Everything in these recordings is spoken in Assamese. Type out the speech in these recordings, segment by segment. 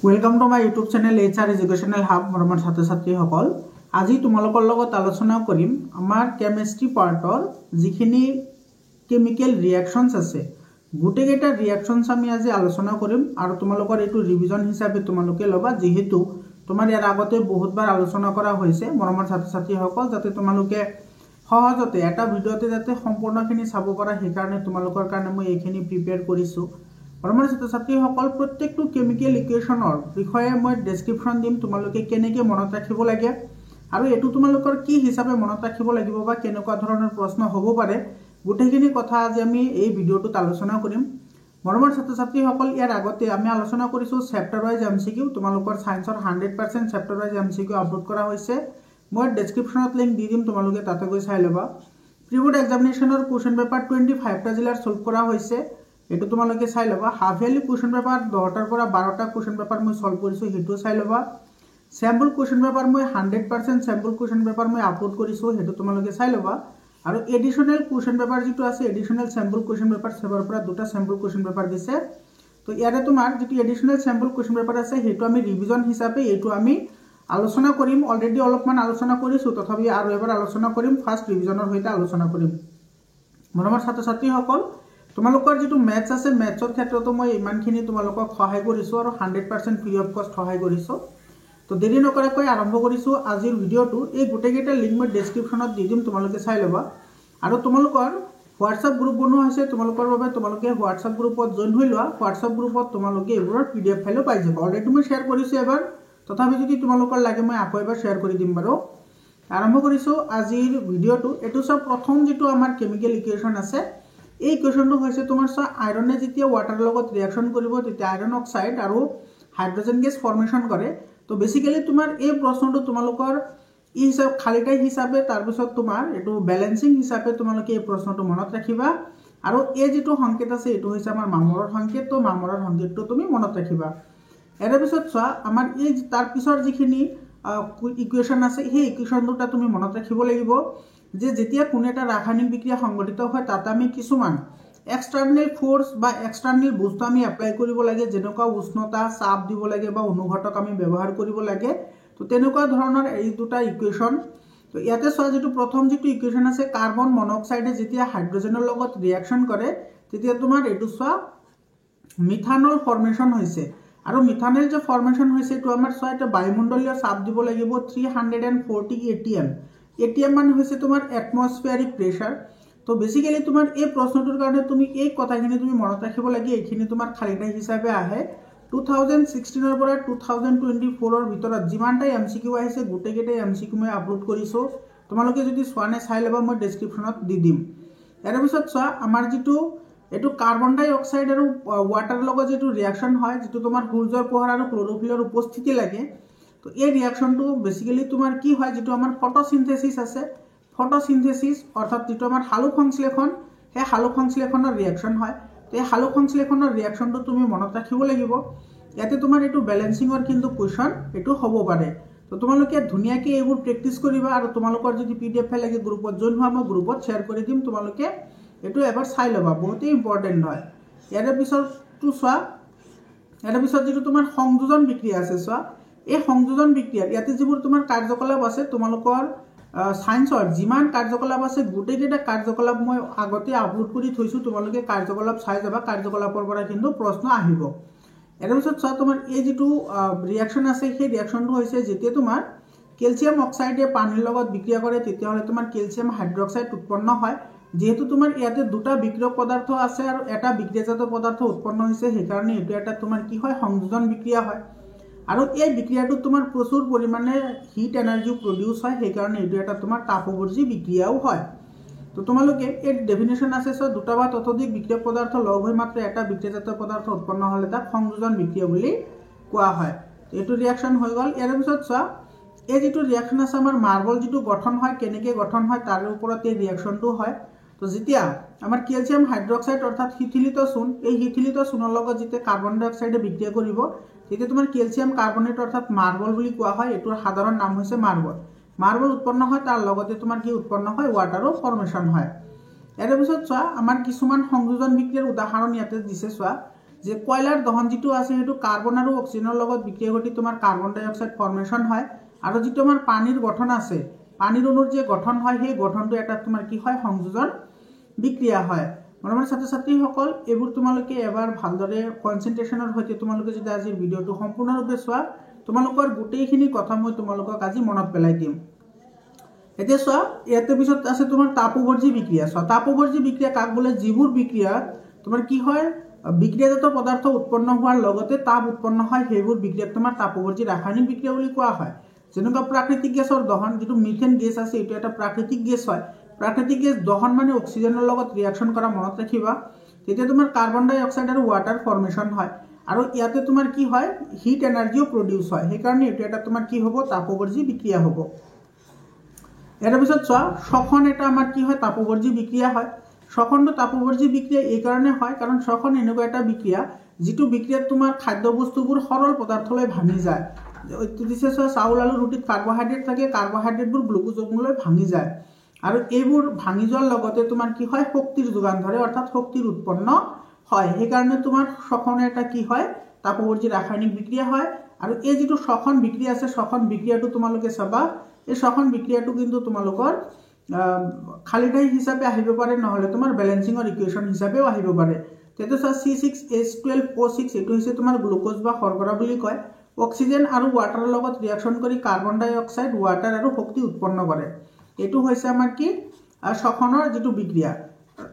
Welcome to my YouTube channel HR educational hub मरमर छात्र छात्री सकल आज तुमालोकर लगत आलोचना करिम आमार केमिस्ट्री पार्टर जिखिनि केमिकल रिएक्शन्स आछे गुटेकेटा रिएक्शन्स आमी आज आलोचना करिम आरो तुमालोकर एटु रिविजन हिसाबे तुमालोके लबा जेहेतु तुमार यार आगते बहुत बार आलोचना करा होइसे मरमर छात्र छात्री सकल जाते तुमालोके सहजते एटा भिडिओते जाते सम्पूर्णखिनि चाब पारा हेइ कारणे तुमालोकर कारणे মই এইখিনি प्रिपेयर करिसु मरमर छात्र छात्री सकल प्रत्येकटो केमिकल इकुएशनर विषये मैं डेस्क्रिप्शन दिम तुमालोके केनेके मनत राखिब लागे आरो एटु तुमालोकर की हिसाबे मनत राखिब लागिब बा केनेকুৱা धৰণৰ प्रश्न হ'ব পাৰে गुटेखिनि কথা আজি আমি এই ভিডিওটোত আলোচনা কৰিম मरमर छात्र छात्री सकल यार आगते आमी आलोचना करिसु चैप्टर वाइज एमसीक्यू तुमालोकर साइंसर 100% चैप्टर वाइज एमसीक्यू अपलोड करा होइसे मैं डेस्क्रिप्शनत लिंक দি দিম तुमालोके ताते गई চাই লবা प्री-बोर्ड एग्जामिनेशनर क्वेश्चन पेपर 25 টা জিলাৰ সলভ কৰা হৈছে एटू तुमालोके चाइ लबा हाफ इयरली क्वेश्चन पेपर 10টাৰ পৰা 12টা क्वेश्चन पेपर मैं सल्व करिसु हेतु चाइ लबा सैम्पल क्वेश्चन पेपर मैं 100% सैम्पल क्वेश्चन पेपर मैं अपलोड करिसु हेतु तुमालोके चाइ लबा आरो एडिशनल क्वेश्चन पेपर जितु আছে एडिशनल सैम्पल क्वेश्चन पेपर सेवर পৰা দুটা सैम्पल क्वेश्चन पेपर दिसे तो ইয়াৰে তোমাৰ जितु एडिशनल सैम्पल क्वेश्चन पेपर আছে हेतु আমি रिविजन हिसाबे एटु আমি आलोचना करिम अलरेडी अलपमान आलोचना करिसु तथापि आरो एबार आलोचना करिम फार्स्ट रिविजनर होइते आलोचना करिम मरमर छात्र छात्री सकल तुमालोकर जितु मैथ्स আছে मैथ्सर क्षेत्रतो মই ইমানখিনি तुमालोকক সহায় কৰিছো আৰু 100% फ्री অফ কষ্ট সহায় কৰিছো তো দেৰি নকৰাকৈ আৰম্ভ কৰিছো আজিৰ ভিডিওটো এই গুটেকেটা লিংক মই ডেসক্ৰিপচনত দি দিম तुमालोকে চাই লবা আৰু तुमालोকৰ WhatsApp গ্ৰুপ বনোৱা হৈছে तुमालोকৰ বাবে तुमालोকে WhatsApp গ্ৰুপত জয়েন হৈ লোৱা WhatsApp গ্ৰুপত तुमालोকে এবোৰৰ PDF ফাইল পাই যাব অলৰেডি মই শেয়াৰ কৰিছো এবাৰ তথাপি যদি तुमालोকৰ লাগে মই আকৌ এবাৰ শেয়াৰ কৰি দিম বাৰু আৰম্ভ কৰিছো আজিৰ ভিডিওটো এটো সব প্ৰথম যেটো আমাৰ কেমিকেল ইকুৱেচন আছে এই ইকুৱেচনটো হৈছে তোমাৰ স আইৰনে যেতিয়া ওয়াটাৰ লগত ৰিঅ্যাকশন কৰিব তেতিয়া আইৰন অক্সাইড আৰু হাইড্ৰোজেন গেছ ফৰ্মেশন কৰে তো বেসিক্যালি তোমাৰ এই প্ৰশ্নটো তোমালোকৰ ই হিসাব খালিটাই হিসাবে তাৰ পিছত তোমাৰ এটো ব্যালেন্সিং হিসাবে তোমালোকে এই প্ৰশ্নটো মনত ৰাখিবা আৰু এই যেটো সংকেত আছে এটো হৈছে আমাৰ মামৰৰ সংকেত তো মামৰৰ সংকেতটো তুমি মনত ৰাখিবা এৰ পিছত চ আমাৰ এই তাৰ পিছৰ যিখিনি ইকুৱেচন আছে সেই ইকুৱেচন দুটা তুমি মনত ৰাখিব লাগিব যে যেতিয়া কোনো এটা ৰাসায়নিক বিক্ৰিয়া সংঘটিত হয় তাত আমি কিছুমান এক্সটাৰ্নাল ফোৰ্স বা এক্সটাৰ্নাল বস্তু আমি এপ্লাই কৰিব লাগে যেনেকুৱা উষ্ণতা চাপ দিব লাগে বা অনুঘটক আমি ব্যৱহাৰ কৰিব লাগে তো তেনেকুৱা ধৰণৰ এই দুটা ইকুৱেচন তো ইয়াতে চোৱা যেটো প্ৰথম যেটো ইকুৱেচন আছে কাৰ্বন মনোক্সাইডে যেতিয়া হাইড্ৰোজেনৰ লগত ৰিঅ্যাকশন কৰে তেতিয়া তোমাৰ এটো চোৱা মিথানল ফৰ্মেশন হৈছে আৰু মিথানল যে ফৰ্মেশন হৈছে এটো আমাৰ চোৱা এটা বায়ুমণ্ডলীয় চাপ দিব লাগিব 340 atm एटीएम मान होइसे तुम्हार एटमॉस्फेरिक प्रेशर तो बेसिकली तुम्हार ए प्रश्नटोर कारणे तुमी ए कथाखिनि तुमी मनत राखिब लागि एखिनि तुम्हार खालिटा हिसाबे आहे 2016 পৰা 2024 ভিতৰত जिमानटा एमसीक्यू আহিছে গুটেকেটা एमसीक्यू মই আপলোড কৰিছো তোমালোকে যদি সোৱানে চাই লবা মই ডেসক্ৰিপচনত দি দিম এৰ পিছত চোৱা আমাৰ যেটো এটো কাৰ্বন ডাই অক্সাইড আৰু ওয়াটাৰ লগত যেটো ৰিঅ্যাকশন হয় যেটো তোমাৰ সূৰ্যৰ পোহৰ আৰু ক্লোৰোফিলৰ উপস্থিতি লাগে तो এই ৰিঅ্যাকশনটো বেসিক্যালি তোমাৰ কি হয় যেটো আমাৰ ফটোসিনথেসিস আছে ফটোসিনথেসিস অৰ্থাৎ যেটো আমাৰ হালুক সংশ্লেষণ হে হালুক সংশ্লেষণৰ ৰিঅ্যাকশন হয় তো এই হালুক সংশ্লেষণৰ ৰিঅ্যাকশনটো তুমি মনত ৰাখিব লাগিব ইয়াতে তোমাৰ এটো ব্যালেন্সিংৰ কিন্তু কোৱেশ্চন এটো হ'ব পাৰে তো তোমালোকে ধুনিয়াকে এইবোৰ প্ৰেক্টিস কৰিবা আৰু তোমালোকৰ যদি PDF ফাইল লাগে গ্ৰুপত জয়েন হোৱা মই গ্ৰুপত শেয়াৰ কৰি দিম তোমালোকে এটো এবাৰ চাই লবা বহুত ইম্পৰ্টেন্ট হয় ইয়াৰ পিছৰটো চোৱা ইয়াৰ পিছত যেটো তোমাৰ সংযোজন বিক্ৰিয়া আছে চোৱা এই সংযোজন বিক্ৰিয়াৰ ইয়াতে যিবোৰ তোমাৰ কাৰ্যকলাপ আছে তোমালোকৰ সায়েন্সৰ যিমান কাৰ্যকলাপ আছে গুটেকেটা কাৰ্যকলাপ মই আগতে আপলোড কৰি থৈছো তোমালোকে কাৰ্যকলাপ চাই যাবা কাৰ্যকলাপৰ পৰা কিন্তু প্ৰশ্ন আহিব এৰ পিছত চোৱা তোমাৰ এই যেটো ৰিঅ্যাকশন আছে সেই ৰিঅ্যাকশনটো হৈছে যেতিয়া তোমাৰ ক্যালসিয়াম অক্সাইডে পানীৰ লগত বিক্ৰিয়া কৰে তেতিয়া হলে তোমাৰ ক্যালসিয়াম হাইড্ৰক্সাইড উৎপন্ন হয় যেহেতু তোমাৰ ইয়াতে দুটা বিক্ৰিয়ক পদাৰ্থ আছে আৰু এটা বিক্ৰিয়াজাত পদাৰ্থ উৎপন্ন হৈছে সেই কাৰণে এটো এটা তোমাৰ কি হয় সংযোজন বিক্ৰিয়া হয় আৰু এই বিক্ৰিয়াটো তোমাৰ প্ৰচুৰ পৰিমাণে হিট এনাৰ্জি প্ৰডিউস হয় সেই কাৰণে এটো এটা তোমাৰ তাপবৰ্জী বিক্ৰিয়াও হয় তো তোমালোকে এৰ ডেফিনেশন আছে সো দুটা বা ততোধিক বিক্ৰিয়ক পদাৰ্থ লগ হৈ মাত্ৰ এটা বিক্ৰিয়াজাত পদাৰ্থ উৎপন্ন হলে তাক সংযোজন বিক্ৰিয়া বুলি কোৱা হয় তো এটো ৰিঅ্যাকশন হৈ গল ইয়াৰ পিছত চোৱা এই যেটো ৰিঅ্যাকশন আছে আমাৰ মাৰ্বল যেটো গঠন হয় কেনেকে গঠন হয় তাৰ ওপৰত এই ৰিঅ্যাকশনটো হয় তো যেতিয়া আমাৰ ক্যালসিয়াম হাইড্ৰক্সাইড অৰ্থাৎ হিথিলিত চূন এই হিথিলিত চূনৰ লগত যেতিয়া কাৰ্বন ডাই অক্সাইডে বিক্ৰিয়া কৰিব তেতিয়া তোমাৰ ক্যালসিয়াম কাৰ্বনেট অৰ্থাৎ মাৰ্বল বুলি কোৱা হয় এটোৰ সাধাৰণ নাম হৈছে মাৰ্বল মাৰ্বল উৎপন্ন হয় তাৰ লগতে তোমাৰ কি উৎপন্ন হয় ওয়াটাৰো ফৰ্মেশন হয় এৰ পিছত চোৱা আমাৰ কিছুমান সংযোজন বিক্ৰিয়াৰ উদাহৰণ ইয়াতে দিছে চোৱা যে কয়লাৰ দহন যিটো আছে সেইটো কাৰ্বন আৰু অক্সিজেনৰ লগত বিক্ৰিয়া ঘটি তোমাৰ কাৰ্বন ডাই অক্সাইড ফৰ্মেশ্যন হয় আৰু যিটো আমাৰ পানীৰ গঠন আছে পানীৰ অণুৰ যে গঠন হয় সেই গঠনটো এটা তোমাৰ কি হয় সংযোজন বিক্ৰিয়া হয় মৰমৰ ছাত্ৰ ছাত্ৰীসকল এইবোৰ তোমালোকে এবাৰ ভালদৰে কনসেন্ট্ৰেশনৰ সৈতে তোমালোকে যদি আজিৰ ভিডিওটো সম্পূৰ্ণৰূপে চোৱা তোমালোকৰ গোটেইখিনি কথা মই তোমালোকক আজি মনত পেলাই দিম এতিয়া চোৱা ইয়াতে পিছত আছে তোমাৰ তাপবৰ্জী বিক্ৰিয়া চোৱা তাপবৰ্জী বিক্ৰিয়া কাক বোলে যিবোৰ বিক্ৰিয়া তোমাৰ কি হয় বিক্ৰিয়াজাত পদাৰ্থ উৎপন্ন হোৱাৰ লগতে তাপ উৎপন্ন হয় সেইবোৰ বিক্ৰিয়াক তোমাৰ তাপবৰ্জী ৰাসায়নিক বিক্ৰিয়া বুলি কোৱা হয় যেনেকুৱা প্ৰাকৃতিক গেছৰ দহন যেটো মিথেন গেছ আছে এটো এটা প্ৰাকৃতিক গেছ হয় प्राकृतिक गैस दहन माने ऑक्सीजनर লগত रिएक्शन करा मनत राखिबा তেতিয়া তোমাৰ কাৰ্বন ডাই অক্সাইড আৰু ওয়াটাৰ ফৰ্মেশন হয় আৰু ইয়াতে তোমাৰ কি হয় হিট এনাৰ্জিও প্ৰডিউস হয় সেই কাৰণে এটো এটা তোমাৰ কি হ'ব তাপবৰ্জী বিক্ৰিয়া হ'ব এৰ পিছত চোৱা শোষণ এটা আমাৰ কি হয় তাপবৰ্জী বিক্ৰিয়া হয় শোষণটো তাপবৰ্জী বিক্ৰিয়া এই কাৰণে হয় কাৰণ শোষণ এনেকুৱা এটা বিক্ৰিয়া যেটো বিক্ৰিয়াত তোমাৰ খাদ্য বস্তুবোৰ সৰল পদাৰ্থলৈ ভাঙি যায় দিছে চোৱা চাউল আলু ৰুটিত কাৰ্বোহাইড্ৰেট থাকে কাৰ্বোহাইড্ৰেটবোৰ গ্লুকোজ অণুলৈ ভাঙি যায় আৰু এইবোৰ ভাঙি যোৱাৰ লগতে তোমাৰ কি হয় শক্তিৰ যোগান ধৰে অৰ্থাৎ শক্তিৰ উৎপন্ন হয় সেই কাৰণে তোমাৰ শোষণ এটা কি হয় তাপবৰ্জী ৰাসায়নিক বিক্ৰিয়া হয় আৰু এই যেটো শোষণ বিক্ৰিয়া আছে শোষণ বিক্ৰিয়াটো তোমালোকে চাবা এই শোষণ বিক্ৰিয়াটো কিন্তু তোমালোকৰ খালি ঠাই হিচাপে আহিব পাৰে নহলে তোমাৰ ব্যালেন্সিংৰ ইকুৱেচন হিচাপেও আহিব পাৰে তেটো C6H12O6 এটো হৈছে তোমাৰ গ্লুকোজ বা শৰ্কৰা বুলি কয় অক্সিজেন আৰু ওয়াটাৰৰ লগত ৰিঅ্যাকশন কৰি কাৰ্বন ডাই অক্সাইড ওয়াটাৰ আৰু শক্তি উৎপন্ন কৰে এটো হৈছে আমাৰ কি শোষণৰ যেটো বিক্ৰিয়া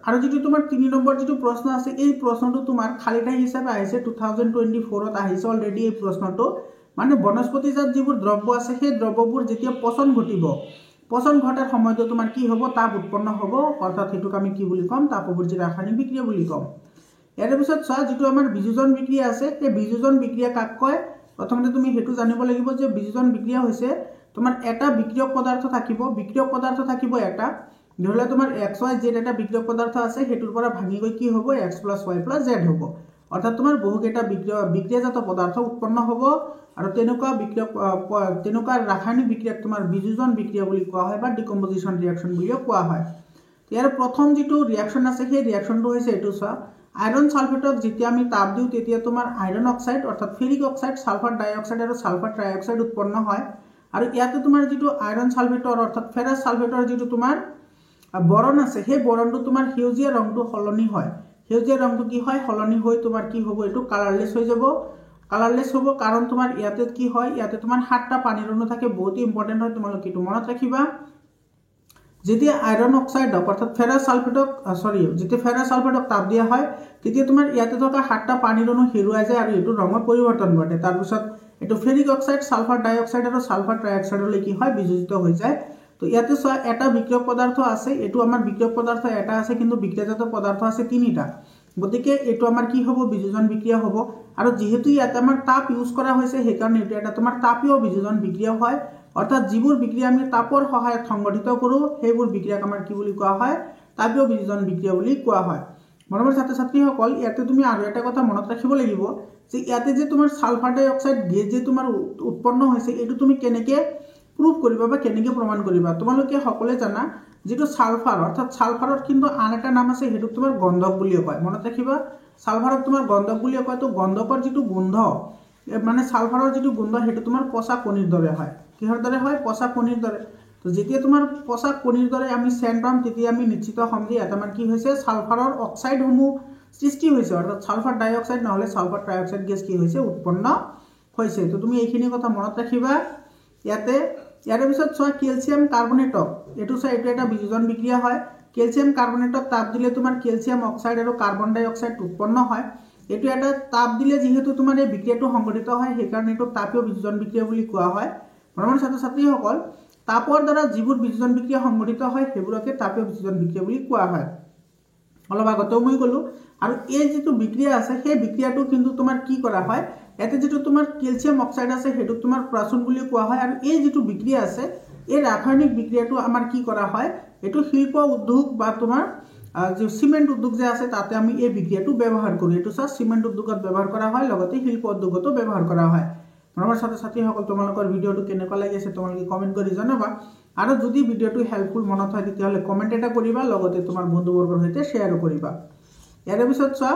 আৰু যেটো তোমাৰ 3 নম্বৰ যেটো প্ৰশ্ন আছে এই প্ৰশ্নটো তোমাৰ খালি ঠাই হিচাপে আহিছে 2024 ত আহিছে অলৰেডি এই প্ৰশ্নটো মানে বনস্পতিজাত যিবোৰ দ্ৰব্য আছে সেই দ্ৰব্যবোৰ যেতিয়া পচন ঘটিব পচন ঘটাৰ সময়ত তোমাৰ কি হ'ব তাপ উৎপন্ন হ'ব অৰ্থাৎ হেতুক আমি কি বুলি কম তাপবৰ্জী ৰাসায়নিক বিক্ৰিয়া বুলি কম ইয়াৰ পিছত চোৱা যেটো আমাৰ বিযোজন বিক্ৰিয়া আছে এই বিযোজন বিক্ৰিয়া কাক কয় প্ৰথমতে তুমি হেতু জানিব লাগিব যে বিযোজন বিক্ৰিয়া হৈছে তোমাৰ এটা বিক্ৰিয়ক পদাৰ্থ থাকিব এটা ধৰলে তোমাৰ XYZ এটা বিক্ৰিয়ক পদাৰ্থ আছে হেতুৰ পৰা ভাঙি গৈ কি হ'ব X + Y + Z হ'ব অৰ্থাৎ তোমাৰ বহুকেটা বিক্ৰিয়াজাত পদাৰ্থ উৎপন্ন হ'ব আৰু তেনেকুৱা বিক্ৰিয়ক তেনেকুৱা ৰাসায়নিক বিক্ৰিয়াক তোমাৰ বিযোজন বিক্ৰিয়া বুলি কোৱা হয় বা ডিকম্পোজিশন ৰিঅ্যাকশন বুলিও কোৱা হয় ইয়াৰ প্ৰথম যেটো ৰিঅ্যাকশন আছে সেই ৰিঅ্যাকশনটো হৈছে এটো চোৱা আইৰন সালফেটক যেতিয়া আমি তাপ দিও তেতিয়া তোমাৰ আইৰন অক্সাইড অৰ্থাৎ ফেৰিক অক্সাইড সালফাৰ ডাই অক্সাইড আৰু সালফাৰ ট্ৰাই অক্সাইড উৎপন্ন হয় আৰু ইয়াতে তোমাৰ যেটো আইৰন সালফেটৰ অৰ্থাৎ ফেৰাছ সালফেটৰ যেটো তোমাৰ বৰণ আছে সেই বৰণটো তোমাৰ হেউজিয়া ৰংটো হলনি হয় হেউজিয়া ৰংটো কি হয় হলনি হৈ তোমাৰ কি হ'ব এটো কালাৰলেস হৈ যাব কালাৰলেস হ'ব কাৰণ তোমাৰ ইয়াতে কি হয় ইয়াতে তোমাৰ 7টা পানীৰ অণু থাকে বহুত ইম্পৰ্টেন্ট হয় তোমালোকে এটো মনত ৰাখিবা যেতিয়া আইৰন অক্সাইড অৰ্থাৎ ফেৰাছ সালফেটক যেতিয়া ফেৰাছ সালফেটক তাপ দিয়া হয় তেতিয়া তোমাৰ ইয়াতে থকা 7টা পানীৰ অণু হেৰুৱাই যায় আৰু এটো ৰঙৰ পৰিৱৰ্তন ঘটে তাৰ পিছত এটো ফেৰিক অক্সাইড সালফাৰ ডাই অক্সাইড আৰু সালফাৰ ট্ৰাই অক্সাইডলৈ কি হয় বিযোজিত হৈ যায় তো ইয়াতে চোৱা এটা বিক্ৰিয়ক পদাৰ্থ আছে এটো আমাৰ বিক্ৰিয়ক পদাৰ্থ এটা আছে কিন্তু বিক্ৰিয়াজাত পদাৰ্থ আছে 3টা গতিকে এটো আমাৰ কি হ'ব বিযোজন বিক্ৰিয়া হ'ব আৰু যেহেতু ইয়াতে আমাৰ তাপ ইউজ কৰা হৈছে সেই কাৰণে এটো এটা তোমাৰ তাপীয় বিযোজন বিক্ৰিয়া হয় অৰ্থাৎ যিবোৰ বিক্ৰিয়া আমি তাপৰ সহায়ত সংগঠিত কৰো সেইবোৰ বিক্ৰিয়াক আমাৰ কি বুলি কোৱা হয় তাপীয় বিযোজন বিক্ৰিয়া বুলি কোৱা হয় মৰমৰ ছাত্ৰ ছাত্ৰীসকল ইয়াতে তুমি আৰু এটা কথা মনত ৰাখিব লাগিব যে ইয়াতে যে তোমাৰ সালফাৰ ডাই অক্সাইড গেছ যে তোমাৰ উৎপন্ন হৈছে এটো তুমি কেনেকে প্ৰুফ কৰিবা বা কেনেকে প্ৰমাণ কৰিবা তোমালোকে সকলে জানা যেটো সালফাৰ অৰ্থাৎ সালফাৰৰ কিন্তু আন এটা নাম আছে হেতু তোমাৰ গন্ধক বুলি কয় মনত ৰাখিবা সালফাৰক তোমাৰ গন্ধক বুলি কয় তো গন্ধকৰ যেটো গন্ধ মানে সালফাৰৰ যেটো গন্ধ হেতু তোমাৰ পচা কণীৰ দৰে হয় কিহৰ দৰে হয় পচা কণীৰ দৰে তো যেতিয়া তোমাৰ পচা কণীৰ দৰে আমি সেন্ট পাম তেতিয়া আমি নিশ্চিত হম যে এটা মান কি হৈছে সালফাৰৰ অক্সাইড সমূহ সৃষ্টি হৈছে অৰ্থাৎ সালফার ডাই অক্সাইড নহলে সালফার ট্রাই অক্সাইড গ্যাস কি হৈছে উৎপন্ন হৈছে তো তুমি এইখিনি কথা মনত ৰাখিবা ইয়াতে ইয়াৰ পিছত চোৱা ক্যালসিয়াম কাৰ্বনেটক এটো চোৱা এটো এটা বিযোজন বিক্ৰিয়া হয় ক্যালসিয়াম কাৰ্বনেটক তাপ দিলে তোমাৰ ক্যালসিয়াম অক্সাইড আৰু কাৰ্বন ডাই অক্সাইড উৎপন্ন হয় এটো এটা তাপ দিলে যেহেতু তোমাৰ এই বিক্ৰিয়াটো সংঘটিত হয় সেই কাৰণে এটো তাপীয় বিযোজন বিক্ৰিয়া বুলি কোৱা হয় মৰমৰ ছাত্ৰ ছাত্ৰীসকল তাপৰ দ্বাৰা যিবোৰ বিযোজন বিক্ৰিয়া সংঘটিত হয় সেইবোৰকে তাপীয় বিযোজন বিক্ৰিয়া বুলি কোৱা হয় অলপ আগতে মই কলো আৰু এই যেটো বিক্ৰিয়া আছে সেই বিক্ৰিয়াটো কিন্তু তোমাৰ কি কৰা হয় এতে যেটো তোমাৰ ক্যালসিয়াম অক্সাইড আছে হেতু তোমাৰ প্ৰাচুন বুলি কোৱা হয় আৰু এই যেটো বিক্ৰিয়া আছে এই ৰাসায়নিক বিক্ৰিয়াটো আমাৰ কি কৰা হয় এটো শিল্প উদ্যোগ বা তোমাৰ যে সিমেন্ট উদ্যোগ যে আছে তাতে আমি এই বিক্ৰিয়াটো ব্যৱহাৰ কৰো এটো সব সিমেন্ট উদ্যোগত ব্যৱহাৰ কৰা হয় লগতে শিল্প উদ্যোগতো ব্যৱহাৰ কৰা হয় মৰমৰ ছাত্ৰ ছাত্ৰীসকল তোমালোকৰ ভিডিওটো কেনেকুৱা লাগিছে তোমালোকে কমেন্ট কৰি জনাবা আৰু যদি ভিডিওটো হেল্পফুল মনত হয় তেতিয়াহলে কমেন্ট এটা কৰিবা লগতে তোমাৰ বন্ধুবৰ্গৰ সৈতে শেয়াৰ কৰিবা ইয়াৰ পিছত চোৱা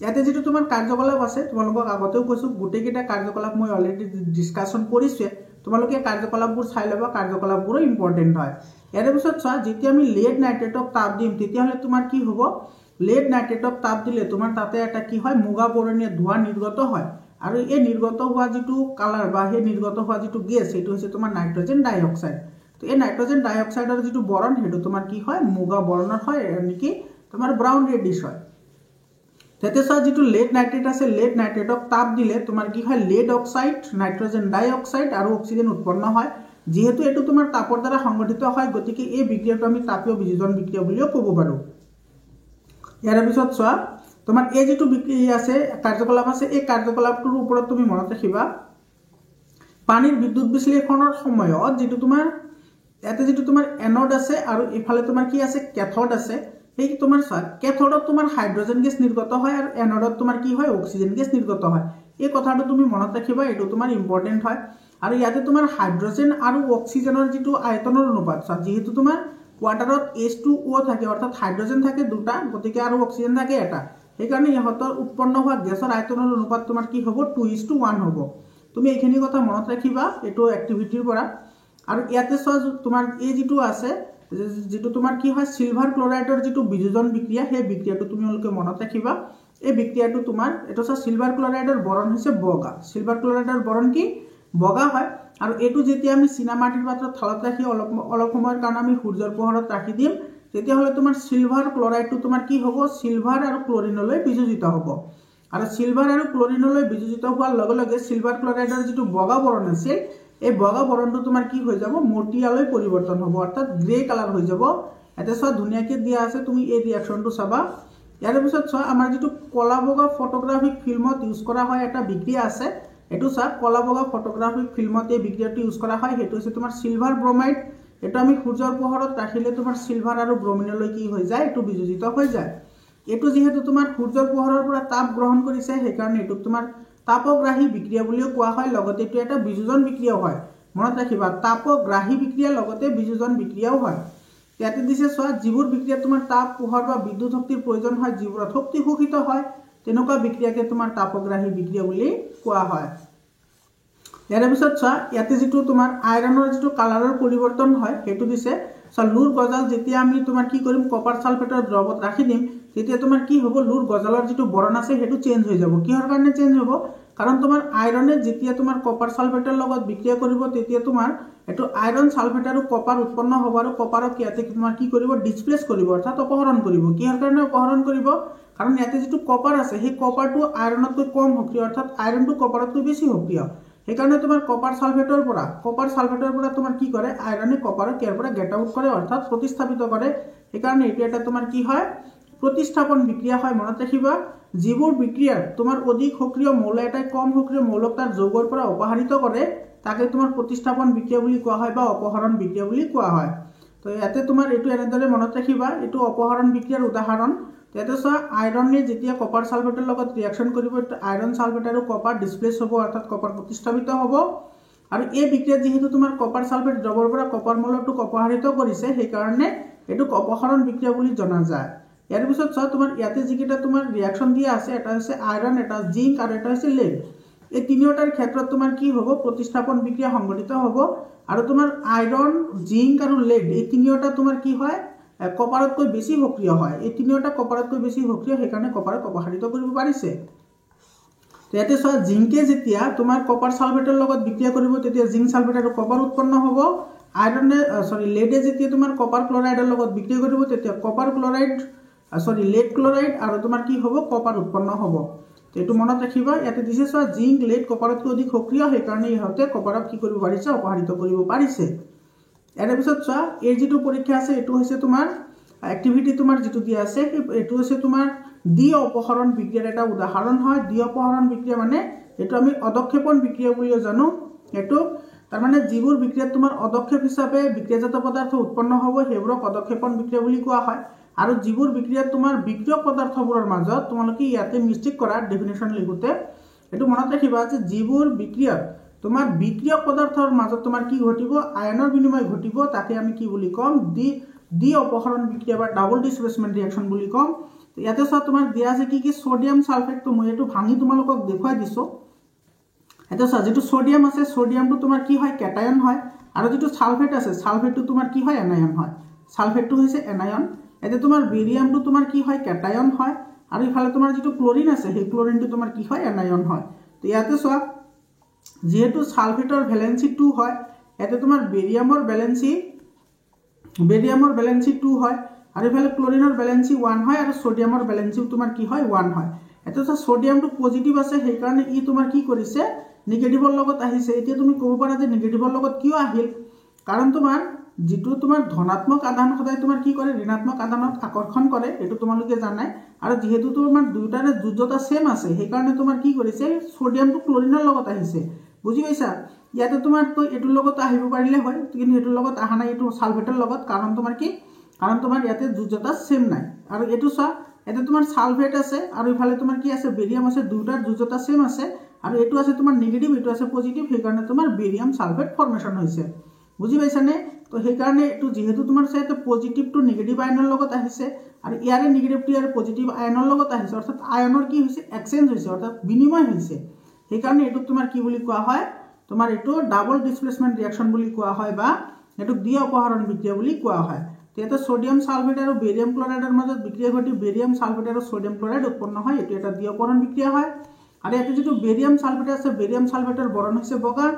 ইয়াতে যেটো তোমাৰ কাৰ্যকলাপ আছে তোমালোকক আগতেও কৈছো গোটেইকেইটা কাৰ্যকলাপ মই অলৰেডি ডিসকাশন কৰিছে তোমালোকে কাৰ্যকলাপবোৰ চাই লবা কাৰ্যকলাপবোৰ ইম্পৰ্টেন্ট হয় ইয়াৰ পিছত চোৱা যেতিয়া আমি লেড নাইট্ৰেটক তাপ দিম তেতিয়া হলে তোমাৰ কি হ'ব লেড নাইট্ৰেটক তাপ দিলে তোমাৰ তাতে এটা কি হয় মুগা বৰণীয়া ধোঁৱা নিৰ্গত হয় আৰু এই নিৰ্গত হোৱা যেটো কালাৰ বা হে নিৰ্গত হোৱা যেটো গেছ এটো হৈছে তোমাৰ নাইট্ৰজেন ডাই অক্সাইড তো এই নাইট্ৰজেন ডাই অক্সাইডৰ যেটো বৰণ হেটো তোমাৰ কি হয় মুগা বৰণৰ হয় নেকি তোমাৰ ব্ৰাউন ৰেডিশ হয় তেতে চা যেটো লেড নাইট্ৰেট আছে লেড নাইট্ৰেটক তাপ দিলে তোমাৰ কি হয় লেড অক্সাইড নাইট্ৰজেন ডাই অক্সাইড আৰু অক্সিজেন উৎপন্ন হয় যেহেতু এটো তোমাৰ তাপৰ দ্বাৰা সংগঠিত হয় গতিকে এই বিক্ৰিয়াটো আমি তাপীয় বিযোজন বিক্ৰিয়া বুলিও ক'ব পাৰো ইয়াৰ পিছত চোৱা তোমাৰ এই যেটো বিক্ৰিয়া আছে কাৰ্যকলাপ আছে এই কাৰ্যকলাপটোৰ ওপৰত তুমি মনত ৰাখিবা পানীৰ বিদ্যুৎ বিশ্লেষণৰ সময়ত যেটো তোমাৰ ইয়াতে যেটো তোমাৰ এনড আছে আৰু ইফালে তোমাৰ কি আছে ক্যাথড আছে এই তোমাৰ চোৱা ক্যাথডত তোমাৰ হাইড্ৰোজেন গেছ নিৰ্গত হয় আৰু এনডত তোমাৰ কি হয় অক্সিজেন গেছ নিৰ্গত হয় এই কথাটো তুমি মনত ৰাখিবা এটো তোমাৰ ইম্পৰ্টেন্ট হয় আৰু ইয়াতে তোমাৰ হাইড্ৰোজেন আৰু অক্সিজেনৰ যেটো আয়তনৰ অনুপাত চোৱা যেহেতু তোমাৰ ওয়াটাৰত H2O থাকে অৰ্থাৎ হাইড্ৰোজেন থাকে দুটা গতিকে আৰু অক্সিজেন থাকে এটা এই কাৰণে ইহতৰ উৎপন্ন হোৱা গেছৰ আয়তনৰ অনুপাত তোমাৰ কি হ'ব 2:1 হ'ব তুমি এইখিনি কথা মনত ৰাখিবা এটো এক্টিভিটিৰ পৰা আৰু ইয়াতে চোৱা তোমাৰ এই যেটো আছে যেটো তোমাৰ কি হয় সিলভাৰ ক্লোৰাইডৰ যেটো বিযোজন বিক্ৰিয়া হে বিক্ৰিয়াটো তুমি অলকে মনত ৰাখিবা এই বিক্ৰিয়াটো তোমাৰ এটো চোৱা সিলভাৰ ক্লোৰাইডৰ বৰণ হৈছে বগা সিলভাৰ ক্লোৰাইডৰ বৰণ কি বগা হয় আৰু এটো যেতিয়া আমি চিনামাটিৰ পাত্ৰত থালত ৰাখি অলপ সময়ৰ কাৰণে আমি সূৰ্যৰ পোহৰত ৰাখি দিম তেতিয়া হলে তোমাৰ সিলভাৰ ক্লোৰাইডটো তোমাৰ কি হ'ব সিলভাৰ আৰু ক্লোৰিনলৈ বিযোজিত হ'ব আৰু সিলভাৰ আৰু ক্লোৰিনলৈ বিযোজিত হোৱাৰ লগে লগে সিলভাৰ ক্লোৰাইডৰ যেটো বগা বৰণ আছে এই বগা বৰণটো তোমাৰ কি হৈ যাব মটিয়ালৈ পৰিৱৰ্তন হ'ব অৰ্থাৎ গ্ৰে কালাৰ হৈ যাব এতে চোৱা ধুনিয়াকে দিয়া আছে তুমি এই ৰিঅ্যাকশনটো চাবা ইয়াৰ পিছত চোৱা আমাৰ যেটো কলা বগা ফটোগ্ৰাফিক ফিল্মত ইউজ কৰা হয় এটা বিক্ৰিয়া আছে এটো চোৱা কলা বগা ফটোগ্ৰাফিক ফিল্মত এই বিক্ৰিয়াটো ইউজ কৰা হয় হেতু হৈছে তোমাৰ সিলভাৰ ব্ৰোমাইড এটো আমি সূৰ্যৰ পোহৰত ৰাখিলে তোমাৰ সিলভাৰ আৰু ব্ৰোমিনলৈ কি হৈ যায় এটো বিযোজিত হৈ যায় এটো যেহেতু তোমাৰ সূৰ্যৰ পোহৰৰ পৰা তাপ গ্ৰহণ কৰিছে সেই কাৰণে এটো তোমাৰ তাপগ্ৰাহী বিক্ৰিয়া বুলিও কোৱা হয় লগতে এটো এটা বিযোজন বিক্ৰিয়াও হয় মনত ৰাখিবা তাপগ্ৰাহী বিক্ৰিয়া লগতে বিযোজন বিক্ৰিয়াও হয় ইয়াতে দিছে চোৱা যিবোৰ বিক্ৰিয়া তোমাৰ তাপ পোহৰ বা বিদ্যুৎ শক্তিৰ প্ৰয়োজন হয় যিবোৰ শক্তি শোষিত হয় তেনেকুৱা বিক্ৰিয়াকে তোমাৰ তাপগ্ৰাহী বিক্ৰিয়া বুলি কোৱা হয় ইয়াৰ পিছত চোৱা ইয়াতে যেটো তোমাৰ আয়ৰণৰ যেটো কালাৰৰ পৰিৱৰ্তন হয় হেতু দিছে চোৱা লুৰ গজাল যেতিয়া আমি তোমাৰ কি কৰিম কপাৰ সালফেটৰ দ্ৰৱত ৰাখি দিম তেতিয়া তোমাৰ কি হ'ব লুৰ গজালৰ যেটো বৰণ আছে হেতু চেঞ্জ হৈ যাব কিহৰ কাৰণে চেঞ্জ হ'ব কাৰণ তোমাৰ আয়ৰনে যেতিয়া তোমাৰ কপাৰ সালফেটৰ লগত বিক্ৰিয়া কৰিব তেতিয়া তোমাৰ এটো আয়ৰন সালফেট আৰু কপাৰ উৎপন্ন হ'ব আৰু কপাৰক ইয়াতে তোমাৰ কি কৰিব ডিসপ্লেস কৰিব অৰ্থাৎ অপহৰণ কৰিব কিহৰ কাৰণে অপহৰণ কৰিব কাৰণ ইয়াতে যেটো কপাৰ আছে সেই কপাৰটো আয়ৰনতকৈ কম সক্ৰিয় অৰ্থাৎ আয়ৰনটো কপাৰতকৈ বেছি সক্ৰিয় সেই কাৰণে তোমাৰ কপাৰ সালফেটৰ পৰা তোমাৰ কি কৰে আয়ৰনে কপাৰক ইয়াৰ পৰা গেট আউট কৰে অৰ্থাৎ প্ৰতিস্থাপিত কৰে সেই কাৰণে এটো এটা তোমাৰ কি হয় প্ৰতিস্থাপন বিক্ৰিয়া হয় মনত ৰাখিবা যিবোৰ বিক্ৰিয়াৰ তোমাৰ অধিক সক্ৰিয় মৌল এটাই কম সক্ৰিয় মৌলক তাৰ যৌগৰ পৰা অপহৰিত কৰে তাকে তোমাৰ প্ৰতিস্থাপন বিক্ৰিয়া বুলি কোৱা হয় বা অপহৰণ বিক্ৰিয়া বুলি কোৱা হয় তো ইয়াতে তোমাৰ এটো এনেদৰে মনত ৰাখিবা এটো অপহৰণ বিক্ৰিয়াৰ উদাহৰণ ইয়াতে চোৱা আয়ৰনে যেতিয়া কপাৰ সালফেটৰ লগত ৰিঅ্যাকশন কৰিব আয়ৰন সালফেট আৰু কপাৰ ডিসপ্লেস হ'ব অৰ্থাৎ কপাৰ প্ৰতিস্থাপিত হ'ব আৰু এই বিক্ৰিয়াত যেহেতু তোমাৰ কপাৰ সালফেট দ্ৰৱৰ পৰা কপাৰ মৌলটোক অপহৰিত কৰিছে সেই কাৰণে এটো অপহৰণ বিক্ৰিয়া বুলি জনা যায় ইয়াৰ পিছত চোৱা তোমাৰ ইয়াতে যিকেইটা তোমাৰ ৰিঅ্যাকশন দিয়া আছে এটা হৈছে আয়ৰন এটা জিংক আৰু এটা হৈছে লেড এই তিনিওটাৰ ক্ষেত্ৰত তোমাৰ কি হ'ব প্ৰতিস্থাপন বিক্ৰিয়া সংঘটিত হ'ব আৰু তোমাৰ আয়ৰন জিংক আৰু লেড এই তিনিওটা তোমাৰ কি হয় কপাৰতকৈ বেছি সক্ৰিয় হয় এই তিনিওটা কপাৰতকৈ বেছি সক্ৰিয় সেই কাৰণে কপাৰক অপহৰিত কৰিব পাৰিছে ইয়াতে চোৱা জিংকে যেতিয়া তোমাৰ কপাৰ সালফেটৰ লগত বিক্ৰিয়া কৰিব তেতিয়া জিংক সালফেট আৰু কপাৰ উৎপন্ন হ'ব আয়ৰনে লেডে যেতিয়া তোমাৰ কপাৰ ক্লোৰাইডৰ লগত বিক্ৰিয়া কৰিব তেতিয়া কপাৰ ক্লোৰাইড লেড ক্লোৰাইড আৰু তোমাৰ কি হ'ব কপাৰ উৎপন্ন হ'ব এটো মনত ৰাখিবা ইয়াতে দিছে চোৱা জিংক লেড কপাৰতকৈ অধিক সক্ৰিয় সেই কাৰণে ইহতে কপাৰক কি কৰিব পাৰিছে অপহৰিত কৰিব পাৰিছে ইয়াৰ পিছত চোৱা এই যেটো পৰীক্ষা আছে এটো হৈছে তোমাৰ এক্টিভিটি তোমাৰ যেটো দিয়া আছে এটো হৈছে তোমাৰ দ্বি অপহৰণ বিক্ৰিয়াৰ এটা উদাহৰণ হয় দ্বি অপহৰণ বিক্ৰিয়া মানে এটো আমি অদক্ষেপণ বিক্ৰিয়া বুলি জানো এটো তাৰ মানে যিবোৰ বিক্ৰিয়াত তোমাৰ অদক্ষেপ হিচাপে বিক্ৰিয়াজাত পদাৰ্থ উৎপন্ন হ'ব হেবোৰক অদক্ষেপণ বিক্ৰিয়া বুলি কোৱা হয় আৰু যিবোৰ বিক্ৰিয়াত তোমাৰ বিক্ৰিয়ক পদাৰ্থবোৰৰ মাজত তোমালোকে ইয়াতে মিষ্টেক কৰা ডেফিনেশন লিখোতে এটো মনত ৰাখিবা যে যিবোৰ বিক্ৰিয়াত তোমাৰ বিক্ৰিয়ক পদাৰ্থৰ মাজত তোমাৰ কি ঘটিব আয়নৰ বিনিময় ঘটিব তাকে আমি কি বুলি কম দ্বি অপহৰণ বিক্ৰিয়া বা ডাবল ডিসপ্লেসমেন্ট ৰিঅ্যাকশন বুলি কম তো ইয়াতে চোৱা তোমাৰ দিয়া আছে কি সোডিয়াম সালফেট তো মই এটো ভাঙি তোমালোকক দেখুৱাই দিছো এটা চোৱা যেটো সোডিয়াম আছে সোডিয়ামটো তোমাৰ কি হয় ক্যাটায়ন হয় আৰু যেটো সালফেট আছে সালফেটটো তোমাৰ কি হয় এনায়ন হয় সালফেটটো হৈছে এনায়ন এতে তোমাৰ বেৰিয়ামটো তোমাৰ কি হয় ক্যাটায়ন হয় আৰু ইফালে তোমাৰ যেটো ক্লোৰিন আছে সেই ক্লোৰিনটো তোমাৰ কি হয় এনায়ন হয় তো ইয়াতে চোৱা যেহেতু সালফেটৰ ভ্যালেন্সি 2 হয় এতে তোমাৰ বেৰিয়ামৰ ভ্যালেন্সি 2 হয় আৰু ইফালে ক্লোৰিনৰ ভ্যালেন্সি 1 হয় আৰু সোডিয়ামৰ ভ্যালেন্সিও তোমাৰ কি হয় 1 হয় এতে চোৱা সোডিয়ামটো পজিটিভ আছে সেই কাৰণে ই তোমাৰ কি কৰিছে নিগেটিভৰ লগত আহিছে এতিয়া তুমি ক'ব পাৰা যে নিগেটিভৰ লগত কিয় আহিল কাৰণ তোমাৰ যেটো তোমাৰ ধনাত্মক আধান সদায় তোমাৰ কি কৰে ঋণাত্মক আধানক আকৰ্ষণ কৰে এটো তোমালোকে জানাই আৰু যেহেতু তোমাৰ দুটাৰে যোজ্যতা সেম আছে সেই কাৰণে তোমাৰ কি কৰিছে সোডিয়ামটো ক্লোৰিনৰ লগত আহিছে বুজি পাইছা ইয়াতে তোমাৰ তো এটোৰ লগত আহিব পাৰিলে হয় কিন্তু এটোৰ লগত আহা নাই এটো সালফেটৰ লগত কাৰণ তোমাৰ ইয়াতে যোজ্যতা সেম নাই আৰু এটো চোৱা এতে তোমাৰ সালফেট আছে আৰু ইফালে তোমাৰ কি আছে বেৰিয়াম আছে দুটাৰ যোজ্যতা সেম আছে আৰু এটো আছে তোমাৰ নেগেটিভ এটো আছে পজিটিভ সেই কাৰণে তোমাৰ বেৰিয়াম সালফেট ফৰ্মেশন হৈছে বুজি পাইছানে তো সেই কাৰণে এটো যেহেতু তোমাৰ চাইতে পজিটিভ টু নেগেটিভ আয়নৰ লগত আহিছে আৰু ইয়াৰে নেগেটিভ টু ইয়াৰ পজিটিভ আয়নৰ লগত আহিছে অৰ্থাৎ আয়নৰ কি হৈছে এক্সচেঞ্জ হৈছে অৰ্থাৎ বিনিময় হৈছে সেই কাৰণে এটো তোমাৰ কি বুলি কোৱা হয় তোমাৰ এটো ডাবল ডিসপ্লেসমেন্ট ৰিঅ্যাকশন বুলি কোৱা হয় বা এটো দ্বি অপহৰণ বিক্ৰিয়া বুলি কোৱা হয় তেতে সোডিয়াম সালফেট আৰু বেৰিয়াম ক্লোৰাইডৰ মাজত বিক্ৰিয়া ঘটি বেৰিয়াম সালফেট আৰু সোডিয়াম ক্লোৰাইড উৎপন্ন হয় এটো এটা দ্বি অপহৰণ বিক্ৰিয়া হয় আৰু এতে যেটো বেৰিয়াম সালফেট আছে বেৰিয়াম সালফেটৰ বৰণ হৈছে বগা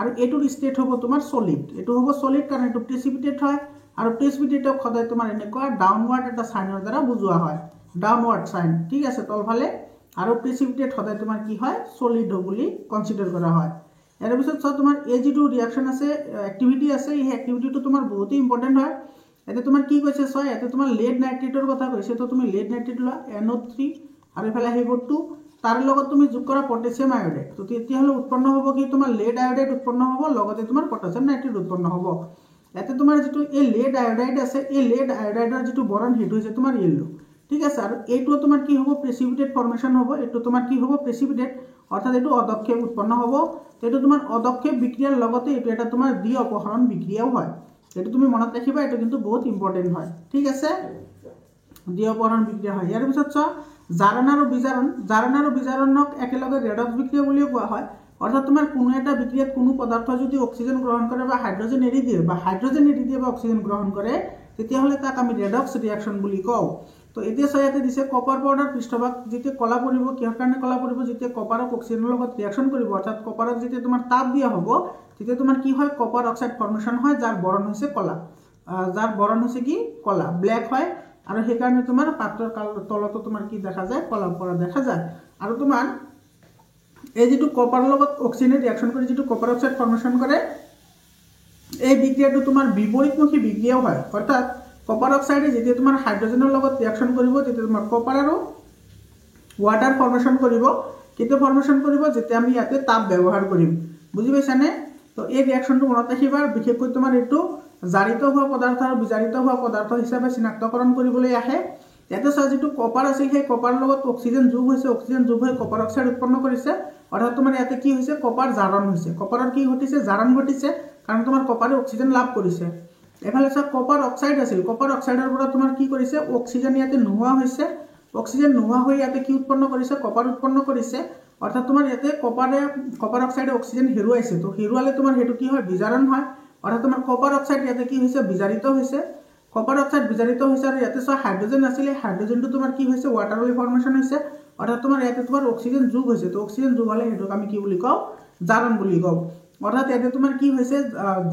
আৰু এটোৰ স্টেট হ'ব তোমাৰ সলিড এটো হ'ব সলিড কাৰণ এটো প্ৰেসিপিটেট হয় আৰু প্ৰেসিপিটেটক সদায় তোমাৰ এনেকুৱা ডাউনৱাৰ্ড এটা সাইনৰ দ্বাৰা বুজোৱা হয় ডাউনৱাৰ্ড সাইন ঠিক আছে তলফালে আৰু প্ৰেসিপিটেট সদায় তোমাৰ কি হয় সলিড বুলি কনসিডাৰ কৰা হয় এৰ পিছত চোৱা তোমাৰ এই যেটো ৰিঅ্যাকশন আছে এক্টিভিটি আছে এই এক্টিভিটিটো তোমাৰ বহুত ইম্পৰ্টেন্ট হয় এতে তোমাৰ কি কৈছে চোৱা এতে তোমাৰ লেড নাইট্ৰেটৰ কথা কৈছে তো তুমি লেড নাইট্ৰেট লোৱা NO3 আৰু ইফালে আহিব 2 তাৰ লগত তুমি যোগ কৰা পটাছিয়াম আয়োডাইড তো তেতিয়া হলে উৎপন্ন হ'ব কি তোমাৰ লেড আয়োডাইড উৎপন্ন হ'ব লগতে তোমাৰ পটাছিয়াম নাইট্ৰেট উৎপন্ন হ'ব এতে তোমাৰ যেটো এই লেড আয়োডাইড আছে এই লেড আয়োডাইডৰ যেটো বৰণ হেতু হৈছে তোমাৰ ইয়েলো ঠিক আছে আৰু এইটো তোমাৰ কি হ'ব প্ৰেসিপিটেট ফৰ্মেশন হ'ব এটো তোমাৰ কি হ'ব প্ৰেসিপিটেট অৰ্থাৎ এটো অদক্ষেপ উৎপন্ন হ'ব এটো তোমাৰ অদক্ষেপ বিক্ৰিয়াৰ লগতে এটো এটা তোমাৰ দ্বি অপহৰণ বিক্ৰিয়াও হয় এটো তুমি মনত ৰাখিবা এটো কিন্তু বহুত ইম্পৰ্টেন্ট হয় ঠিক আছে দ্বি অপহৰণ বিক্ৰিয়া হয় ইয়াৰ পিছত চোৱা জাৰণ আৰু বিজাৰণক একেলগে ৰেডক্স বিক্ৰিয়া বুলিও কোৱা হয় অৰ্থাৎ তোমাৰ কোনো এটা বিক্ৰিয়াত কোনো পদাৰ্থ যদি অক্সিজেন গ্ৰহণ কৰে বা হাইড্ৰোজেন এৰি দিয়ে বা অক্সিজেন গ্ৰহণ কৰে তেতিয়া হলে তাক আমি ৰেডক্স ৰিঅ্যাকশন বুলি কওঁ তো এতিয়া সয়াতে দিছে কপাৰ পাউডাৰ পৃষ্ঠভাগ যেতিয়া কলা পৰিব কিহৰ কাৰণে কলা পৰিব যেতিয়া কপাৰক অক্সিজেনৰ লগত ৰিঅ্যাকশন কৰিব অৰ্থাৎ কপাৰক যেতিয়া তোমাৰ তাপ দিয়া হ'ব তেতিয়া তোমাৰ কি হয় কপাৰ অক্সাইড ফৰ্মেশন হয় যাৰ বৰণ হৈছে কলা কি কলা ব্ল্যাক হয় আৰু সেই কাৰণে তোমাৰ পাত্ৰৰ তলতো তোমাৰ কি দেখা যায় কলা পৰা দেখা যায় আৰু তোমাৰ এই যেটো কপাৰৰ লগত অক্সিজেনে ৰিঅ্যাকশন কৰি যেটো কপাৰ অক্সাইড ফৰ্মেশন কৰে এই বিক্ৰিয়াটো তোমাৰ বিপৰীতমুখী বিক্ৰিয়াও হয় অৰ্থাৎ কপাৰ অক্সাইডে যেতিয়া তোমাৰ হাইড্ৰোজেনৰ লগত ৰিঅ্যাকশন কৰিব তেতিয়া তোমাৰ কপাৰ আৰু ওয়াটাৰ ফৰ্মেশন কৰিব কেতিয়া ফৰ্মেশন কৰিব যেতিয়া আমি ইয়াতে তাপ ব্যৱহাৰ কৰিম বুজি পাইছানে তো এই ৰিঅ্যাকশনটো মনত ৰাখিবা বিশেষকৈ তোমাৰ এটো জাৰিত হোৱা পদাৰ্থ আৰু বিজাৰিত হোৱা পদাৰ্থ হিচাপে চিনাক্তকৰণ কৰিবলৈ আহে ইয়াতে চোৱা যেটো কপাৰ আছে সেই কপাৰৰ লগত অক্সিজেন যোগ হৈ কপাৰ অক্সাইড উৎপন্ন কৰিছে অৰ্থাৎ তোমাৰ ইয়াতে কি হৈছে কপাৰ জাৰণ হৈছে কপাৰৰ কি ঘটিছে জাৰণ ঘটিছে কাৰণ তোমাৰ কপাৰে অক্সিজেন লাভ কৰিছে এফালে চোৱা কপাৰ অক্সাইড আছিল কপাৰ অক্সাইডৰ পৰা তোমাৰ কি কৰিছে অক্সিজেন ইয়াতে নোহোৱা হৈছে অক্সিজেন নোহোৱা হৈ ইয়াতে কি উৎপন্ন কৰিছে কপাৰ উৎপন্ন কৰিছে অৰ্থাৎ তোমাৰ ইয়াতে কপাৰ অক্সাইডে অক্সিজেন হেৰুৱাইছে তো হেৰুৱালে তোমাৰ হেতু কি হয় বিজাৰণ হয় অৰ্থাৎ তোমাৰ কপাৰ অক্সাইড ইয়াতে কি হৈছে বিজাৰিত হৈছে কপাৰ অক্সাইড বিজাৰিত হৈছে আৰু ইয়াতে চোৱা হাইড্ৰোজেন আছিল হাইড্ৰোজেনটো তোমাৰ কি হৈছে ওয়াটাৰ ওয়েভ ফৰ্মেশন হৈছে অৰ্থাৎ তোমাৰ ইয়াতে তোমাৰ অক্সিজেন যোগ হৈছে তো অক্সিজেন যোগ হলে হেতুক আমি কি বুলি কওঁ জাৰণ বুলি কওঁ অৰ্থাৎ ইয়াতে তোমাৰ কি হৈছে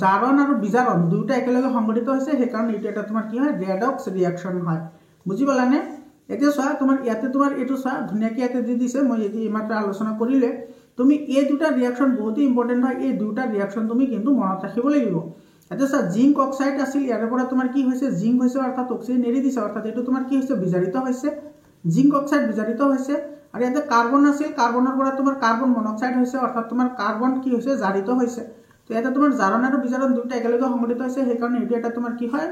জাৰণ আৰু বিজাৰণ দুটা একেলগে সংঘটিত হৈছে সেই কাৰণে এটো এটা তোমাৰ কি হয় ৰেডক্স ৰিঅ্যাকশন হয় বুজি পালানে এতিয়া চোৱা তোমাৰ ইয়াতে তোমাৰ এটো চোৱা ধুনিয়াকে ইয়াতে দি দিছে মই এটি মাত্ৰ আলোচনা কৰিলে তুমি এই দুটা ৰিঅ্যাকশন বহুত ইম্পৰ্টেন্ট হয় এই দুটা ৰিঅ্যাকশন তুমি কিন্তু মনত ৰাখিব লাগিব এটা চা জিংক অক্সাইড আছিল ইয়াৰ পৰা তোমাৰ কি হৈছে জিংক হৈছে অৰ্থাৎ অক্সিজেন এৰি দিছে অৰ্থাৎ এটো তোমাৰ কি হৈছে বিজাৰিত হৈছে জিংক অক্সাইড বিজাৰিত হৈছে আৰু ইয়াতে কাৰ্বন আছিল কাৰ্বনৰ পৰা তোমাৰ কাৰ্বন মনোক্সাইড হৈছে অৰ্থাৎ তোমাৰ কাৰ্বন কি হৈছে জাৰিত হৈছে তো এটা তোমাৰ জাৰণ আৰু বিজাৰণ দুটা একেলগে সংঘটিত হৈছে সেই কাৰণে এটো এটা তোমাৰ কি হয়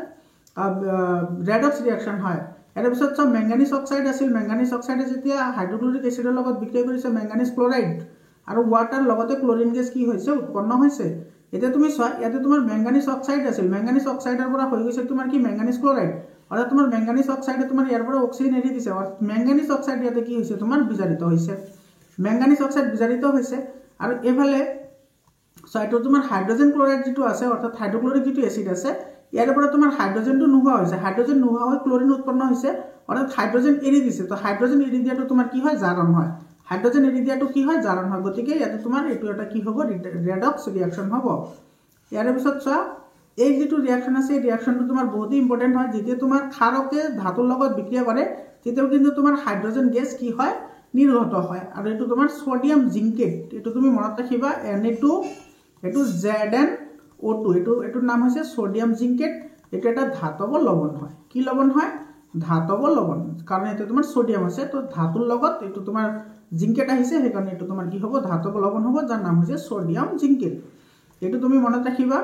ৰেডক্স ৰিঅ্যাকশন হয় এৰ পিছত চা ম্যাঙ্গানিজ অক্সাইড আছিল ম্যাঙ্গানিজ অক্সাইডে যেতিয়া হাইড্ৰোক্লোৰিক এসিডৰ লগত বিক্ৰিয়া কৰিছে ম্যাঙ্গানিজ ক্লোৰাইড আৰু ওয়াটাৰ লগতে ক্লোৰিন গেছ কি হৈছে উৎপন্ন হৈছে এতিয়া তুমি চোৱা ইয়াতে তোমাৰ ম্যাঙ্গানিজ অক্সাইড আছিল ম্যাঙ্গানিজ অক্সাইডৰ পৰা হৈ গৈছে তোমাৰ কি ম্যাঙ্গানিজ ক্লোৰাইড অৰ্থাৎ তোমাৰ মেংগানিজ অক্সাইডে তোমাৰ ইয়াৰ পৰা অক্সিজেন এৰি দিছে, মেংগানিজ অক্সাইড ইয়াতে কি হৈছে তোমাৰ বিজাৰিত হৈছে, মেংগানিজ অক্সাইড বিজাৰিত হৈছে। আৰু এইফালে এইটো তোমাৰ হাইড্ৰজেন ক্লৰাইড যিটো আছে অৰ্থাৎ হাইড্ৰক্লৰিক যিটো এচিড আছে ইয়াৰ পৰা তোমাৰ হাইড্ৰজেনটো নোহোৱা হৈছে, হাইড্ৰজেন নোহোৱা হৈ ক্লৰিন উৎপন্ন হৈছে, অৰ্থাৎ হাইড্ৰজেন এৰি দিছে। তো হাইড্ৰজেন এৰি দিয়াটো তোমাৰ কি হয় জাৰণ হয়, হাইড্ৰজেন এৰি দিয়াটো কি হয় জাৰণ হয়। গতিকে ইয়াতে তোমাৰ এইটো এটা কি হ'ব ৰেডক্স ৰিয়াকশ্যন হ'ব। ইয়াৰ পিছত চোৱা এই যিটো ৰিয়াকশ্যন আছে এই ৰিয়াকশ্যনটো তোমাৰ বহুতেই ইম্পৰ্টেণ্ট হয়। যেতিয়া তোমাৰ ক্ষাৰকে ধাতুৰ লগত বিক্ৰিয়া কৰে তেতিয়াও কিন্তু তোমাৰ হাইড্ৰজেন গেছ কি হয় নিৰ্গত হয়। আৰু এইটো তোমাৰ ছডিয়াম জিংকেট, এইটো তুমি মনত ৰাখিবা Na2 এইটো ZnO2, এইটোৰ নাম হৈছে ছডিয়াম জিংকেট। এইটো এটা ধাতৱ লৱণ হয়। কি লৱণ হয়? ধাতৱ লৱণ, কাৰণ এইটো তোমাৰ ছডিয়াম আছে, তো ধাতুৰ লগত এইটো তোমাৰ জিংকেট আহিছে, সেইকাৰণে এইটো তোমাৰ কি হ'ব ধাতৱ লৱণ হ'ব, যাৰ নাম হৈছে ছডিয়াম জিংকেট। এইটো তুমি মনত ৰাখিবা।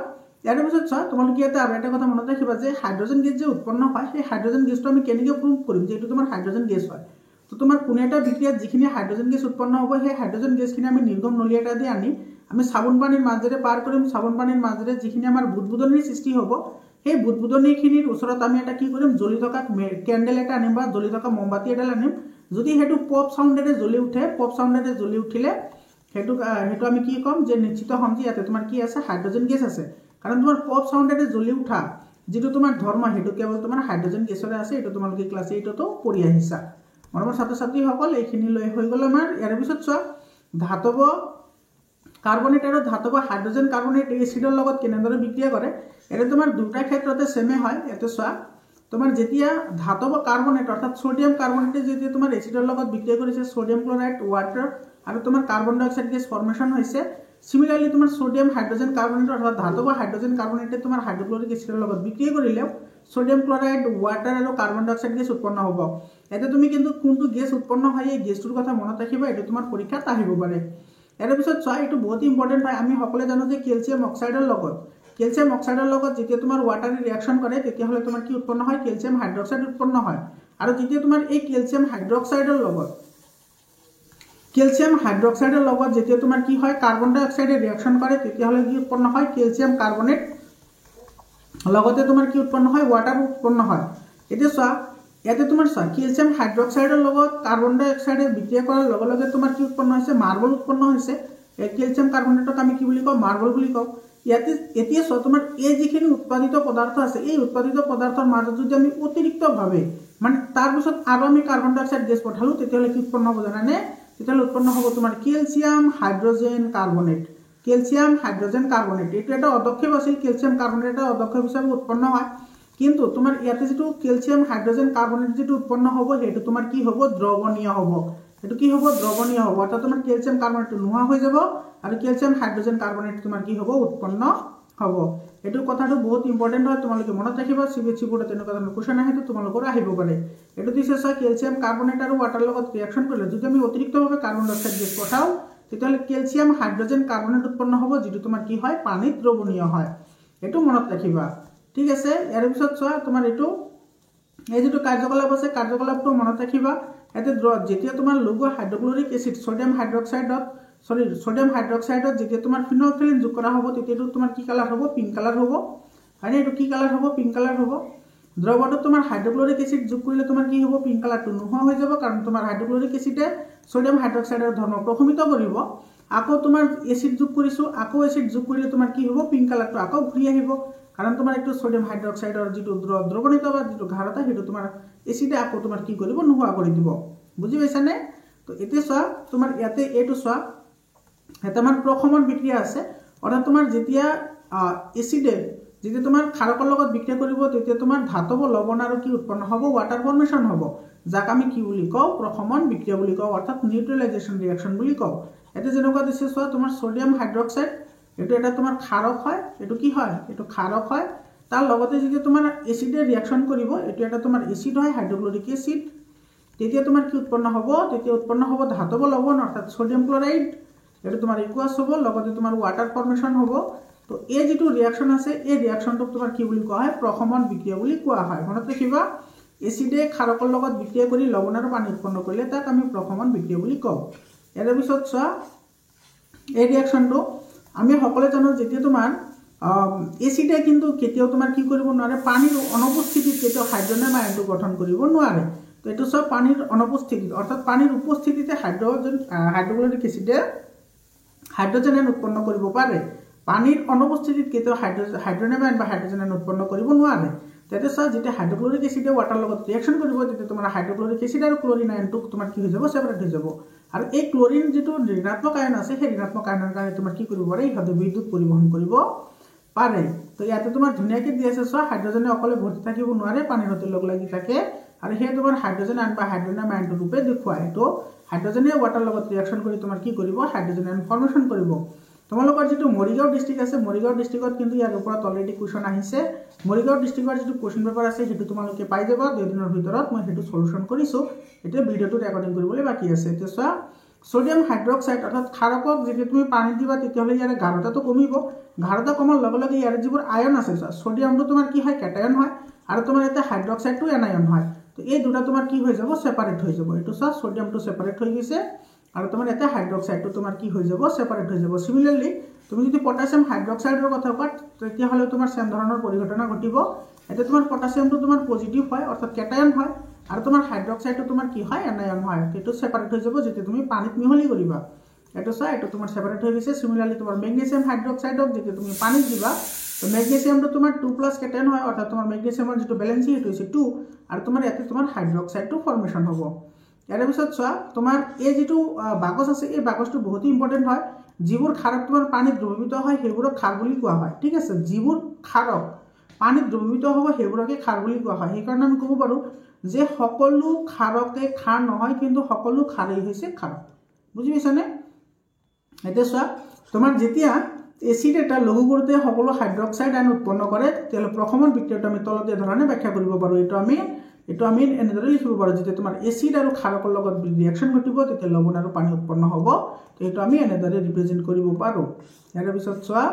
ইয়াৰ পিছত চোৱা তোমালোকে ইয়াতে আৰু এটা কথা মনত ৰাখিবা যে হাইড্ৰজেন গেছ যে উৎপন্ন হয় সেই হাইড্ৰজেন গেছটো আমি কেনেকৈ প্ৰুভ কৰিম যে এইটো তোমাৰ হাইড্ৰজেন গেছ হয়। তো তোমাৰ কোনো এটা বিক্ৰিয়াত যিখিনি হাইড্ৰজেন গেছ উৎপন্ন হ'ব সেই হাইড্ৰজেন গেছখিনি আমি নিৰ্গম নলী এটা দি আনি আমি চাবোন পানীৰ মাজেৰে পাৰ কৰিম, চাবোন পানীৰ মাজেৰে যিখিনি আমাৰ বুদবুদনিৰ সৃষ্টি হ'ব সেই বুদবুদনিখিনিৰ ওচৰত আমি এটা কি কৰিম জ্বলি থকা কেণ্ডেল এটা আনিম বা জ্বলি থকা মমবাতি এডাল আনিম। যদি সেইটো পপ চাউণ্ডেৰে জ্বলি উঠে, পপ চাউণ্ডেৰে জ্বলি উঠিলে সেইটো আমি কি ক'ম যে নিশ্চিত হ'ম যে ইয়াতে তোমাৰ কি আছে হাইড্ৰজেন গেছ আছে। কাৰণ তোমাৰ পপ চাউণ্ডেৰে জ্বলি উঠা যিটো তোমাৰ ধৰ্ম সেইটো কেৱল তোমাৰ হাইড্ৰজেন গেছৰে আছে। এইটো তোমালোকে ক্লাছ 8তো পঢ়ি আহিছা। মৰমৰ ছাত্ৰ ছাত্ৰীসকল এইখিনি লৈ হৈ গ'ল আমাৰ। ইয়াৰ পিছত চোৱা ধাতৱ কাৰ্বনেট আৰু ধাতৱ হাইড্ৰজেন কাৰ্বনেট এচিডৰ লগত কেনেদৰে বিক্ৰিয়া কৰে। এটা তোমাৰ দুটা ক্ষেত্ৰতে সেমে হয়। ইয়াতে চোৱা তোমাৰ যেতিয়া ধাতৱ কাৰ্বনেট অৰ্থাৎ সোডিয়াম কাৰ্বনেটে যেতিয়া তোমাৰ এচিডৰ লগত বিক্ৰিয়া কৰিছে, সোডিয়াম ক্লৰাইড ৱাটাৰ আৰু তোমাৰ কাৰ্বন ডাই অক্সাইড গেছ ফৰ্মেশ্যন হৈছে। সিমিলাৰলি তোমাৰ সোডিয়াম হাইড্ৰজেন কাৰ্বনেট অৰ্থাৎ ধাতৱ হাইড্ৰজেন কাৰ্বনেটে তোমাৰ হাইড্ৰক্লৰিক এচিডৰ লগত বিক্ৰিয়া কৰিলেও সোডিয়াম ক্লৰাইড ৱাটাৰ আৰু কাৰ্বন ডাই অক্সাইড গেছ উৎপন্ন হ'ব। ইয়াতে তুমি কিন্তু কোনটো গেছ উৎপন্ন হয় এই গেছটোৰ কথা মনত ৰাখিবা, এইটো তোমাৰ পৰীক্ষাত আহিব পাৰে। ইয়াৰ পিছত চোৱা এইটো বহুত ইম্পৰ্টেণ্ট হয়। আমি সকলোৱে জানো যে কেলছিয়াম অক্সাইডৰ লগত যেতিয়া তোমাৰ ৱাটাৰে ৰিয়াকশ্যন কৰে তেতিয়াহ'লে তোমাৰ কি উৎপন্ন হয় কেলছিয়াম হাইড্ৰক্সাইড উৎপন্ন হয়। আৰু যেতিয়া তোমাৰ এই কেলছিয়াম হাইড্ৰক্সাইডৰ লগত যেতিয়া তোমাৰ কি হয় কাৰ্বন ডাই অক্সাইডে ৰিয়াকশ্যন কৰে তেতিয়াহ'লে কি উৎপন্ন হয় কেলছিয়াম কাৰ্বনেট, লগতে তোমাৰ কি উৎপন্ন হয় ৱাটাৰ উৎপন্ন হয়। এতিয়া চোৱা ইয়াতে তোমাৰ চোৱা কেলছিয়াম হাইড্ৰক্সাইডৰ লগত কাৰ্বন ডাই অক্সাইডে বিক্ৰিয়া কৰাৰ লগে লগে তোমাৰ কি উৎপন্ন হৈছে মাৰ্বল উৎপন্ন হৈছে। কেলছিয়াম কাৰ্বনেটক আমি কি বুলি কওঁ মাৰ্বল বুলি কওঁ। ইয়াতে এতিয়া চোৱা তোমাৰ এই যিখিনি উৎপাদিত পদাৰ্থ আছে এই উৎপাদিত পদাৰ্থৰ মাজত যদি আমি অতিৰিক্তভাৱে মানে তাৰপিছত আৰু আমি কাৰ্বন ডাই অক্সাইড গেছ পঠালোঁ তেতিয়াহ'লে কি উৎপন্ন হ'ব জানানে? তেতিয়াহ'লে উৎপন্ন হ'ব তোমাৰ calcium hydrogen carbonate. Calcium hydrogen carbonate এইটো এটা অদক্ষেপ আছিল, কেলছিয়াম কাৰ্বনেট এটা অদক্ষেপ হিচাপে উৎপন্ন হয়। কিন্তু তোমাৰ ইয়াতে যিটো কেলছিয়াম হাইড্ৰজেন কাৰ্বনেট যিটো উৎপন্ন হ'ব সেইটো তোমাৰ কি হ'ব দ্ৰৱণীয় হ'ব। এইটো কি হ'ব দ্ৰৱণীয় হ'ব, অৰ্থাৎ তোমাৰ কেলছিয়াম কাৰ্বনেটটো নোহোৱা হৈ যাব আৰু কেলছিয়াম হাইড্ৰজেন কাৰ্বনেট তোমাৰ কি হ'ব উৎপন্ন হ'ব। এইটো কথাটো বহুত ইম্পৰ্টেণ্ট হয়, তোমালোকে মনত ৰাখিবা। CBSE বোৰ্ডত তেনেকুৱা ধৰণৰ কুৱেশ্যন আহে তোমালোকৰ আহিব পাৰে। এইটো দিছে চোৱা কেলছিয়াম কাৰ্বনেট আৰু ৱাটাৰৰ লগত ৰিয়াকশ্যন কৰিলে যদি আমি অতিৰিক্তভাৱে কাৰ্বন ডাই অক্সাইড গেছ পঠাওঁ তেতিয়াহ'লে কেলছিয়াম হাইড্ৰজেন কাৰ্বনেট উৎপন্ন হ'ব যিটো তোমাৰ কি হয় পানীত দ্ৰৱণীয় হয়। এইটো মনত ৰাখিবা, ঠিক আছে। ইয়াৰ পিছত চোৱা তোমাৰ এই যিটো কাৰ্যকলাপ আছে কাৰ্যকলাপটো মনত ৰাখিবা। ইয়াতে যেতিয়া তোমাৰ লঘু হাইড্ৰক্লৰিক এচিড ছডিয়াম হাইড্ৰক্সাইডত যেতিয়া তোমাৰ ফিনলফথেলিন যোগ কৰা হ'ব তেতিয়াটো তোমাৰ কি কালাৰ হ'ব পিংক কালাৰ হ'ব। হয়নে? এইটো কি কালাৰ হ'ব পিংক কালাৰ হ'ব। দ্ৰৱটোত তোমাৰ হাইড্ৰক্লৰিক এচিড যোগ কৰিলে তোমাৰ কি হ'ব পিংক কালাৰটো নোহোৱা হৈ যাব, কাৰণ তোমাৰ হাইড্ৰক্লৰিক এচিডে ছডিয়াম হাইড্ৰক্সাইডৰ ধৰ্ম প্ৰশমিত কৰিব। আকৌ তোমাৰ এচিড যোগ কৰিছোঁ, আকৌ এচিড যোগ কৰিলে তোমাৰ কি হ'ব পিংক কালাৰটো আকৌ ঘূৰি আহিব, কাৰণ তোমাৰ এইটো ছডিয়াম হাইড্ৰক্সাইডৰ যিটো দ্ৰৱণিত বা যিটো ঘাৰতা সেইটো তোমাৰ এচিডে আকৌ তোমাৰ কি কৰিব নোহোৱা কৰি দিব। বুজি পাইছানে? তো এতিয়া চোৱা তোমাৰ ইয়াতে এইটো চোৱা এটা আমাৰ প্ৰশমন বিক্ৰিয়া আছে, অৰ্থাৎ তোমাৰ যেতিয়া এচিডে যেতিয়া তোমাৰ ক্ষাৰকৰ লগত বিক্ৰিয়া কৰিব তেতিয়া তোমাৰ ধাতৱ লৱণ আৰু কি উৎপন্ন হ'ব ৱাটাৰ ফৰ্মেশ্যন হ'ব, যাক আমি কি বুলি কওঁ প্ৰশমন বিক্ৰিয়া বুলি কওঁ, অৰ্থাৎ নিউট্ৰেলাইজেশ্যন ৰিয়েকশ্যন বুলি কওঁ। এতিয়া যেনেকুৱা দিছে চোৱা তোমাৰ ছডিয়াম হাইড্ৰক্সাইড এইটো এটা তোমাৰ ক্ষাৰক হয়, এইটো কি হয় এইটো ক্ষাৰক হয়। তাৰ লগতে যেতিয়া তোমাৰ এচিডে ৰিয়েকশ্যন কৰিব এইটো এটা তোমাৰ এচিড হয় হাইড্ৰক্লৰিক এচিড, তেতিয়া তোমাৰ কি উৎপন্ন হ'ব তেতিয়া উৎপন্ন হ'ব ধাতৱ লৱণ অৰ্থাৎ ছডিয়াম ক্লৰাইড, এইটো তোমাৰ ইকুৱাছ হ'ব, লগতে তোমাৰ ৱাটাৰ ফৰ্মেশ্যন হ'ব। তো এই যিটো ৰিয়েকশ্যন আছে এই ৰিয়েকশ্যনটোক তোমাৰ কি বুলি কোৱা হয় প্ৰশমন বিক্ৰিয়া বুলি কোৱা হয়। মনত ৰাখিবা এচিডে ক্ষাৰকৰ লগত বিক্ৰিয়া কৰি লৱণ আৰু পানী উৎপন্ন কৰিলে তাক আমি প্ৰশমন বিক্ৰিয়া বুলি কওঁ। ইয়াৰ পিছত চোৱা এই ৰিয়েকশ্যনটো আমি সকলোৱে জানো যেতিয়া তোমাৰ এচিডে কিন্তু কেতিয়াও তোমাৰ কি কৰিব নোৱাৰে, পানীৰ অনুপস্থিতিত কেতিয়াও হাইড্ৰজেন আয়নটো গঠন কৰিব নোৱাৰে। তো এইটো চব পানীৰ অনুপস্থিতিত, অৰ্থাৎ পানীৰ উপস্থিতিতে হাইড্ৰক্লৰিক এচিডে হাইড্ৰজেন আয়ন উৎপন্ন কৰিব পাৰে। পানীৰ অনুপস্থিতিত কেতিয়াও হাইড্ৰজেন আয়ন বা হাইড্ৰজেন আয়ন উৎপন্ন কৰিব নোৱাৰে। তেতিয়া চোৱা, যেতিয়া হাইড্ৰক্লৰিক এচিডে ৱাটাৰ লগত ৰিয়েকশ্যন কৰিব, তেতিয়া তোমাৰ হাইড্ৰক্লৰিক এচিড আৰু ক্লৰিন আয়নটো তোমাৰ কি হৈ যাব, ছেপাৰেট হৈ যাব। আৰু এই ক্লৰিন যিটো ঋণাত্মক আয়ন আছে, সেই ঋণাত্মক আয়নৰ কাৰণে তোমাৰ কি কৰিব পাৰে, ইহঁতে বিদ্যুৎ পৰিবহন কৰিব পাৰে। তো ইয়াতে তোমাৰ ধুনীয়াকৈ দি আছে, চোৱা হাইড্ৰজেনে অকলে ভৰ্তি থাকিব নোৱাৰে, পানীৰ সৈতে লগ লাগি থাকে। আৰু সেয়ে তোমাৰ হাইড্ৰজেন আয়ন বা হাইড্ৰজেন আয়নটো ৰূপে দেখুৱায়। তো হাইড্ৰজেনে ৱাটাৰ লগত ৰিয়েকশ্যন কৰি তোমাৰ কি কৰিব, হাইড্ৰজেন আয়ন ফৰ্মেশ্যন কৰিব। তোমালোকৰ যিটো মৰিগাঁও ডিষ্ট্ৰিক্ট আছে, মৰিগাঁও ডিষ্ট্ৰিক্টত কিন্তু ইয়াৰ ওপৰত অলৰেডি কুৱেশ্যন আহিছে। মৰিগাঁও ডিষ্ট্ৰিক্টৰ যিটো কুৱেশ্যন পেপাৰ আছে, সেইটো তোমালোকে পাই যাবা 2 দিনৰ ভিতৰত। মই সেইটো সলিউশ্যন কৰিছোঁ, এতিয়া ভিডিঅ'টো ৰেকৰ্ডিং কৰিবলৈ বাকী আছে। এতিয়া চোৱা, সোডিয়াম হাইড্ৰক্সাইড অৰ্থাৎ ক্ষাৰকক যেতিয়া তুমি পানীত দিবা, তেতিয়াহ'লে ইয়াৰ গাঢ়তাটো কমিব। গাঢ়তা কমাৰ লগে লগে ইয়াৰ যিবোৰ আয়ন আছে, সোডিয়ামটো তোমাৰ কি হয়, কেটায়ন হয়, আৰু তোমাৰ এতিয়া হাইড্ৰক্সাইডটো এনায়ন হয়। তো এই দুটা তোমাৰ কি হৈ যাব, ছেপাৰেট হৈ যাব। এইটো চোৱা, সোডিয়ামটো ছেপাৰেট হৈ গৈছে, আৰু তোমাৰ এতিয়া হাইড্ৰক্সাইডটো তোমাৰ কি হৈ যাব, ছেপাৰেট হৈ যাব। সিমিলাৰলি তুমি যদি পটাছিয়াম হাইড্ৰক্সাইডৰ কথা কোৱা, তেতিয়াহ'লে তোমাৰ চেম ধৰণৰ পৰিঘটনা ঘটিব। এতিয়া তোমাৰ পটাছিয়ামটো তোমাৰ পজিটিভ হয়, অৰ্থাৎ কেটায়ন হয়, আৰু তোমাৰ হাইড্ৰক্সাইডটো তোমাৰ কি হয়, এনায়ন হয়। সেইটো ছেপাৰেট হৈ যাব যেতিয়া তুমি পানীত মিহলি কৰিবা। এইটো চোৱা, এইটো তোমাৰ ছেপাৰেট হৈ গৈছে। সিমিলাৰলি তোমাৰ মেগনেছিয়াম হাইড্ৰক্সাইডক যেতিয়া তুমি পানীত দিবা, তো মেগনেছিয়ামটো তোমাৰ 2+ কেটায়ন হয়, অৰ্থাৎ তোমাৰ মেগনেছিয়ামৰ যিটো বেলেঞ্চি সেইটো হৈছে 2, আৰু তোমাৰ ইয়াতে তোমাৰ হাইড্ৰক্সাইডটো ফৰ্মেশ্যন হ'ব। ইয়াৰ পিছত চোৱা, তোমাৰ এই যিটো বাকচ আছে, এই বাকচটো বহুত ইম্পৰ্টেণ্ট হয়। যিবোৰ ক্ষাৰক তোমাৰ পানীত দ্ৰৱীভূত হয়, সেইবোৰক ক্ষাৰ বুলি কোৱা হয়। ঠিক আছে, যিবোৰ ক্ষাৰক পানীত দ্ৰৱীভূত হ'ব, সেইবোৰকে ক্ষাৰ বুলি কোৱা হয়। সেইকাৰণে আমি ক'ব পাৰোঁ যে সকলো ক্ষাৰকে ক্ষাৰ নহয়, কিন্তু সকলো ক্ষাৰেই হৈছে ক্ষাৰক। বুজি পাইছানে? এতিয়া চোৱা, তোমাৰ যেতিয়া এচিড এটা লঘু কৰোঁতে সকলো হাইড্ৰক্সাইড আয়ন উৎপন্ন কৰে, তেতিয়াহ'লে প্ৰশমন বিক্ৰিয়াটো আমি তলত এই ধৰণে ব্যাখ্যা কৰিব পাৰোঁ। এইটো আমি এনেদৰে লিখিব পাৰোঁ, যেতিয়া তোমাৰ এচিড আৰু ক্ষাৰকৰ লগত ৰিয়েকশ্যন ঘটিব, তেতিয়া লৱণ আৰু পানী উৎপন্ন হ'ব। তো এইটো আমি এনেদৰে ৰিপ্ৰেজেণ্ট কৰিব পাৰোঁ। ইয়াৰ পিছত চোৱা,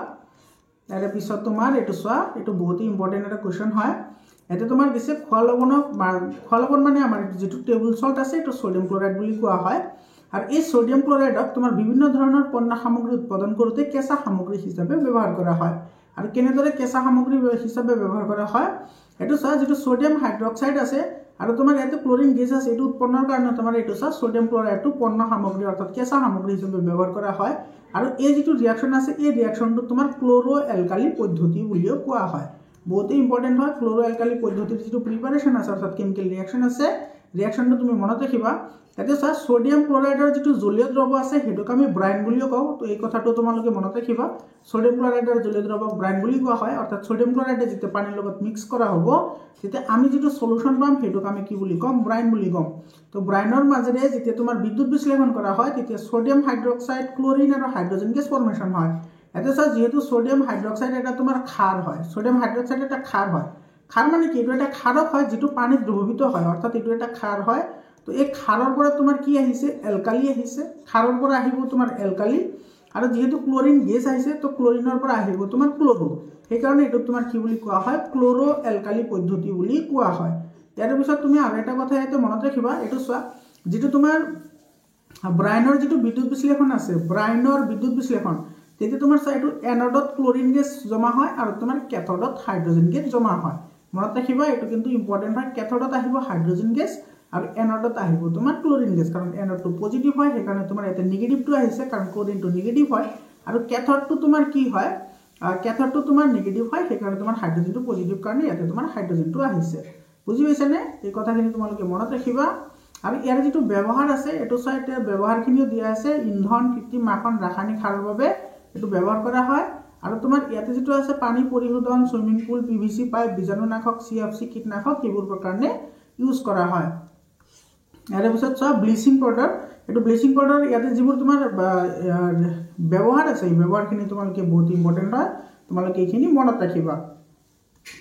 ইয়াৰ পিছত তোমাৰ এইটো চোৱা, এইটো বহুত ইম্পৰ্টেণ্ট এটা কুৱেশ্যন হয়। এতিয়া তোমাৰ দিছে খোৱা লৱণ মানে আমাৰ যিটো টেবুল চল্ট আছে, এইটো সোডিয়াম ক্লৰাইড বুলি কোৱা হয়। আৰু এই সোডিয়াম ক্লৰাইডক তোমাৰ বিভিন্ন ধৰণৰ পণ্য সামগ্ৰী উৎপাদন কৰোঁতে কেঁচা সামগ্ৰী হিচাপে ব্যৱহাৰ কৰা হয়। আৰু কেনেদৰে কেঁচা সামগ্ৰী হিচাপে ব্যৱহাৰ কৰা হয়, এইটো চোৱা, যিটো সোডিয়াম হাইড্ৰক্সাইড আছে আৰু তোমাৰ ইয়াতে ক্লৰিন গেছ আছে, এইটো উৎপন্নৰ কাৰণে তোমাৰ এইটো চোৱা, সোডিয়াম ক্লৰাইডটো পণ্য সামগ্ৰী অৰ্থাৎ কেঁচা সামগ্ৰী হিচাপে ব্যৱহাৰ কৰা হয়। আৰু এই যিটো ৰিয়েকশ্যন আছে, এই ৰিয়েকশ্যনটো তোমাৰ ক্ল'ৰ এলকালি পদ্ধতি বুলিও কোৱা হয়। বহুতেই ইম্পৰ্টেণ্ট হয়। ক্ল'ৰ এলকালি পদ্ধতিৰ যিটো প্ৰিপাৰেশ্যন আছে, অৰ্থাৎ কেমিকেল ৰিয়েকশ্যন আছে, ৰিয়েকশ্যনটো তুমি মনত ৰাখিবা। এতিয়া চোৱা, সোডিয়াম ক্লৰাইডৰ যিটো জলীয় দ্ৰৱ আছে, সেইটোক আমি ব্ৰাইন বুলিও কওঁ। তো এই কথাটো তোমালোকে মনত ৰাখিবা। সোডিয়াম ক্লৰাইডৰ জলীয় দ্ৰৱক ব্ৰাইন বুলি কোৱা হয়, অৰ্থাৎ সোডিয়াম ক্লৰাইডে যেতিয়া পানীৰ লগত মিক্স কৰা হ'ব, তেতিয়া আমি যিটো সলিউশ্যন পাম, সেইটোক আমি কি বুলি ক'ম, ব্ৰাইন বুলি ক'ম। তো ব্ৰাইনৰ মাজেৰে যেতিয়া তোমাৰ বিদ্যুৎ বিশ্লেষণ কৰা হয়, তেতিয়া সোডিয়াম হাইড্ৰক্সাইড, ক্লৰিন আৰু হাইড্ৰজেন গেছ ফৰ্মেশ্যন হয়। এতিয়া চোৱা, যিহেতু সোডিয়াম হাইড্ৰক্সাইড এটা তোমাৰ ক্ষাৰ হয়, সোডিয়াম হাইড্ৰক্সাইড এটা ক্ষাৰ হয়। ক্ষাৰ মানে কি, এইটো এটা ক্ষাৰক হয়, যিটো পানীত দ্ৰৱীভূত হয়, অৰ্থাৎ এইটো এটা ক্ষাৰ হয়। তো এই ক্ষাৰৰ পৰা তোমাৰ কি আহিছে, এলকালি আহিছে। ক্ষাৰৰ পৰা আহিব তোমাৰ এলকালি, আৰু যিহেতু ক্লৰিন গেছ আহিছে, তো ক্লৰিনৰ পৰা আহিব তোমাৰ ক্ল'ৰ'। সেইকাৰণে এইটোক তোমাৰ কি বুলি কোৱা হয়, ক্ল'ৰ এলকালি পদ্ধতি বুলি কোৱা হয়। ইয়াৰ পিছত তুমি আৰু এটা কথা ইয়াতে মনত ৰাখিবা। এইটো চোৱা, যিটো তোমাৰ ব্ৰাইনৰ যিটো বিদ্যুৎ বিশ্লেষণ আছে, ব্ৰাইনৰ বিদ্যুৎ বিশ্লেষণ, তেতিয়া তোমাৰ চোৱা, এইটো এনডত ক্লৰিন গেছ জমা হয়, আৰু তোমাৰ কেথডত হাইড্ৰজেন গেছ জমা হয়। মনত ৰাখিবা, এইটো কিন্তু ইম্পৰ্টেণ্ট হয়। কেথডত আহিব হাইড্ৰজেন গেছ, আৰু এনডত আহিব তোমাৰ ক্লৰিন গেছ, কাৰণ এনডটো পজিটিভ হয়, সেইকাৰণে তোমাৰ ইয়াতে নিগেটিভটো আহিছে, কাৰণ ক্লৰিনটো নিগেটিভ হয়। আৰু কেথডটো তোমাৰ কি হয়, কেথডটো তোমাৰ নিগেটিভ হয়, সেইকাৰণে তোমাৰ হাইড্ৰজেনটো পজিটিভ, কাৰণে ইয়াতে তোমাৰ হাইড্ৰজেনটো আহিছে। বুজি পাইছানে? এই কথাখিনি তোমালোকে মনত ৰাখিবা। আৰু ইয়াৰ যিটো ব্যৱহাৰ আছে, এইটো চোৱা, এতিয়া ব্যৱহাৰখিনিও দিয়া আছে। ইন্ধন, কৃত্ৰিম মাখন, ৰাসায়নিক সাৰৰ বাবে এইটো ব্যৱহাৰ কৰা হয়। আৰু তোমাৰ ইয়াতে যিটো আছে, পানী পৰিশোধন, চুইমিং পুল, PVC পাইপ, বীজাণুনাশক, CFC কীটনাশক, সেইবোৰৰ কাৰণে ইউজ কৰা হয়। ইয়াৰ পিছত চোৱা, ব্লিচিং পাউডাৰ। এইটো ব্লিচিং পাউডাৰ, ইয়াতে যিবোৰ তোমাৰ ব্যৱহাৰ আছে, এই ব্যৱহাৰখিনি তোমালোকে বহুত ইম্পৰ্টেণ্ট হয়, তোমালোকে এইখিনি মনত ৰাখিবা।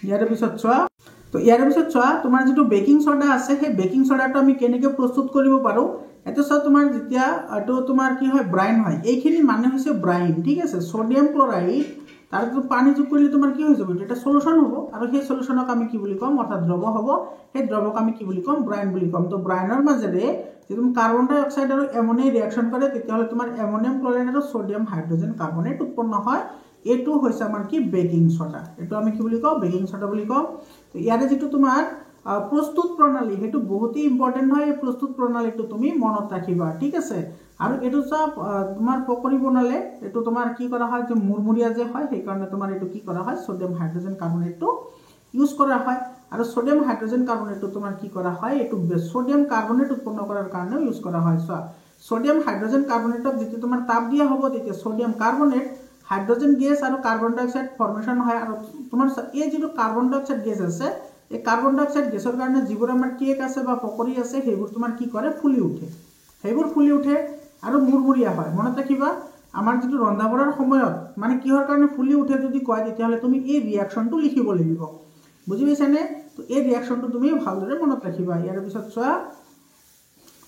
ইয়াৰ পিছত চোৱা, তোমাৰ যিটো বেকিং ছ'ডা আছে, সেই বেকিং ছ'ডাটো আমি কেনেকৈ প্ৰস্তুত কৰিব পাৰোঁ। এইটো চোৱা, তোমাৰ যেতিয়া এইটো তোমাৰ কি হয়, ব্ৰাইন হয়, এইখিনি মানে হৈছে ব্ৰাইন। ঠিক আছে, সোডিয়াম ক্লৰাইড তাৰপিছত পানী যোগ কৰিলে তোমাৰ কি হৈ যাব, এইটো এটা সলিউশ্যন হ'ব, আৰু সেই সলিউশ্যনক আমি কি বুলি ক'ম, অৰ্থাৎ দ্ৰৱ হ'ব। সেই দ্ৰৱক আমি কি বুলি ক'ম, ব্ৰাইন বুলি ক'ম। তো ব্ৰাইনৰ মাজেৰে যদি তুমি কাৰ্বন ডাই অক্সাইড আৰু এমনিয়া ৰিয়েকশ্যন কৰে, তেতিয়াহ'লে তোমাৰ এমনিয়াম ক্লৰাইড আৰু সোডিয়াম হাইড্ৰজেন কাৰ্বনেট উৎপন্ন হয়। এইটো হৈছে আমাৰ কি বেকিং সোডা এইটো আমি কি বুলি কওঁ বেকিং সোডা বুলি কওঁ তো ইয়াৰে যেটো তোমাৰ প্ৰস্তুত প্ৰণালী হেতু বহুতই ইম্পৰ্টেন্ট হয় এই প্ৰস্তুত প্ৰণালীটো তুমি মনত ৰাখিবা ঠিক আছে আৰু এটো সব তোমাৰ পকৰি বনালে এটো তোমাৰ কি কৰা হয় যে মুৰমুৰিয়া যে হয় সেই কাৰণে তোমাৰ এটো কি কৰা হয় সোডিয়াম হাইড্ৰোজেন কাৰ্বনেটটো ইউজ কৰা হয় আৰু সোডিয়াম হাইড্ৰোজেন কাৰ্বনেটটো তোমাৰ কি কৰা হয় এটো সোডিয়াম কাৰ্বনেট উৎপন্ন কৰাৰ কাৰণে ইউজ কৰা হয় সো সোডিয়াম হাইড্ৰোজেন কাৰ্বনেটক যেতি তোমাৰ তাপ দিয়া হ'ব তেতি সোডিয়াম কাৰ্বনেট হাইড্ৰোজেন গ্যাস আৰু কাৰ্বন ডাই অক্সাইড ফৰ্মেশন হয় আৰু তোমাৰ এই যেটো কাৰ্বন ডাই অক্সাইড গ্যাস আছে এই কাৰ্বন ডাই অক্সাইড গ্যাসৰ কাৰণে যিবোৰ আমাৰ কেক আছে বা পকৰি আছে সেইবোৰ তোমাৰ কি কৰে ফুলি উঠে সেইবোৰ ফুলি উঠে আৰু মুৰমুৰিয়া হয় মনত ৰাখিবা আমাৰ যেটো ৰন্ধা বঢ়াৰ সময়ত মানে কিহৰ কাৰণে ফুলি উঠে যদি কয় তেতিয়াহলে তুমি এই ৰিঅ্যাকশনটো লিখিব লাগিব বুজি পাইছানে তো এই ৰিঅ্যাকশনটো তুমি ভালদৰে মনত ৰাখিবা ইয়াৰ পিছত চোৱা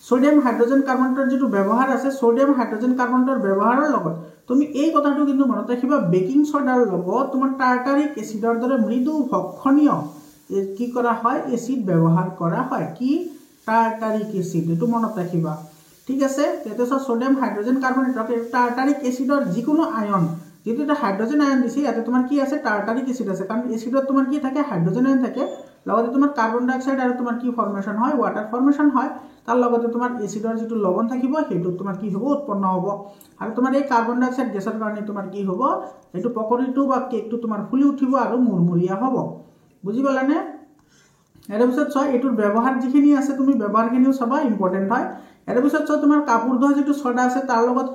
সোডিয়াম হাইড্ৰোজেন কাৰ্বনেটৰ যেটো ব্যৱহাৰ আছে সোডিয়াম হাইড্ৰোজেন কাৰ্বনেটৰ ব্যৱহাৰৰ লগত তুমি এই কথাটো কিন্তু মনত ৰাখিবা বেকিং সোডাৰ লগত তোমাৰ টাৰ্টাৰিক এসিডৰ দৰে মৃদু ভক্ষণীয় কি কৰা হয় এসিড ব্যৱহাৰ কৰা হয় কি টাৰ্টাৰিক এসিড এটো মনত ৰাখিবা ঠিক আছে তেতে সোডিয়াম হাইড্ৰোজেন কাৰ্বনেটক টাৰ্টাৰিক এসিডৰ যিকোনো আয়ন যেটো এটা হাইড্ৰোজেন আয়ন দিছে ইয়াতে তোমাৰ কি আছে টাৰ্টাৰিক এসিড আছে কাৰণ এসিডত তোমাৰ কি থাকে হাইড্ৰোজেন আয়ন থাকে লগতে তোমাৰ কাৰ্বন ডাই অক্সাইড আৰু তোমাৰ কি ফৰ্মেশন হয় ওয়াটাৰ ফৰ্মেশন হয় তাৰ লগতে তোমাৰ এসিডৰ যেটো লৱণ থাকিব হেতু তোমাৰ কি হ'ব উৎপন্ন হ'ব আৰু তোমাৰ এই কাৰ্বন ডাই অক্সাইড গেছৰ কাৰণে তোমাৰ কি হ'ব এটো পকৰিটো বা কেকটো তোমাৰ ফুলি উঠিব আৰু মুৰমুৰিয়া হ'ব বুজি পালানে এৰ পিছত চোৱা এটোৰ ব্যৱহাৰ যিখিনি আছে তুমি ব্যৱহাৰখিনিও চাবা ইম্পৰ্টেন্ট হয় এৰ পিছত চোৱা তোমাৰ কাপোৰ ধোৱা যেটো সোডা আছে তাৰ লগত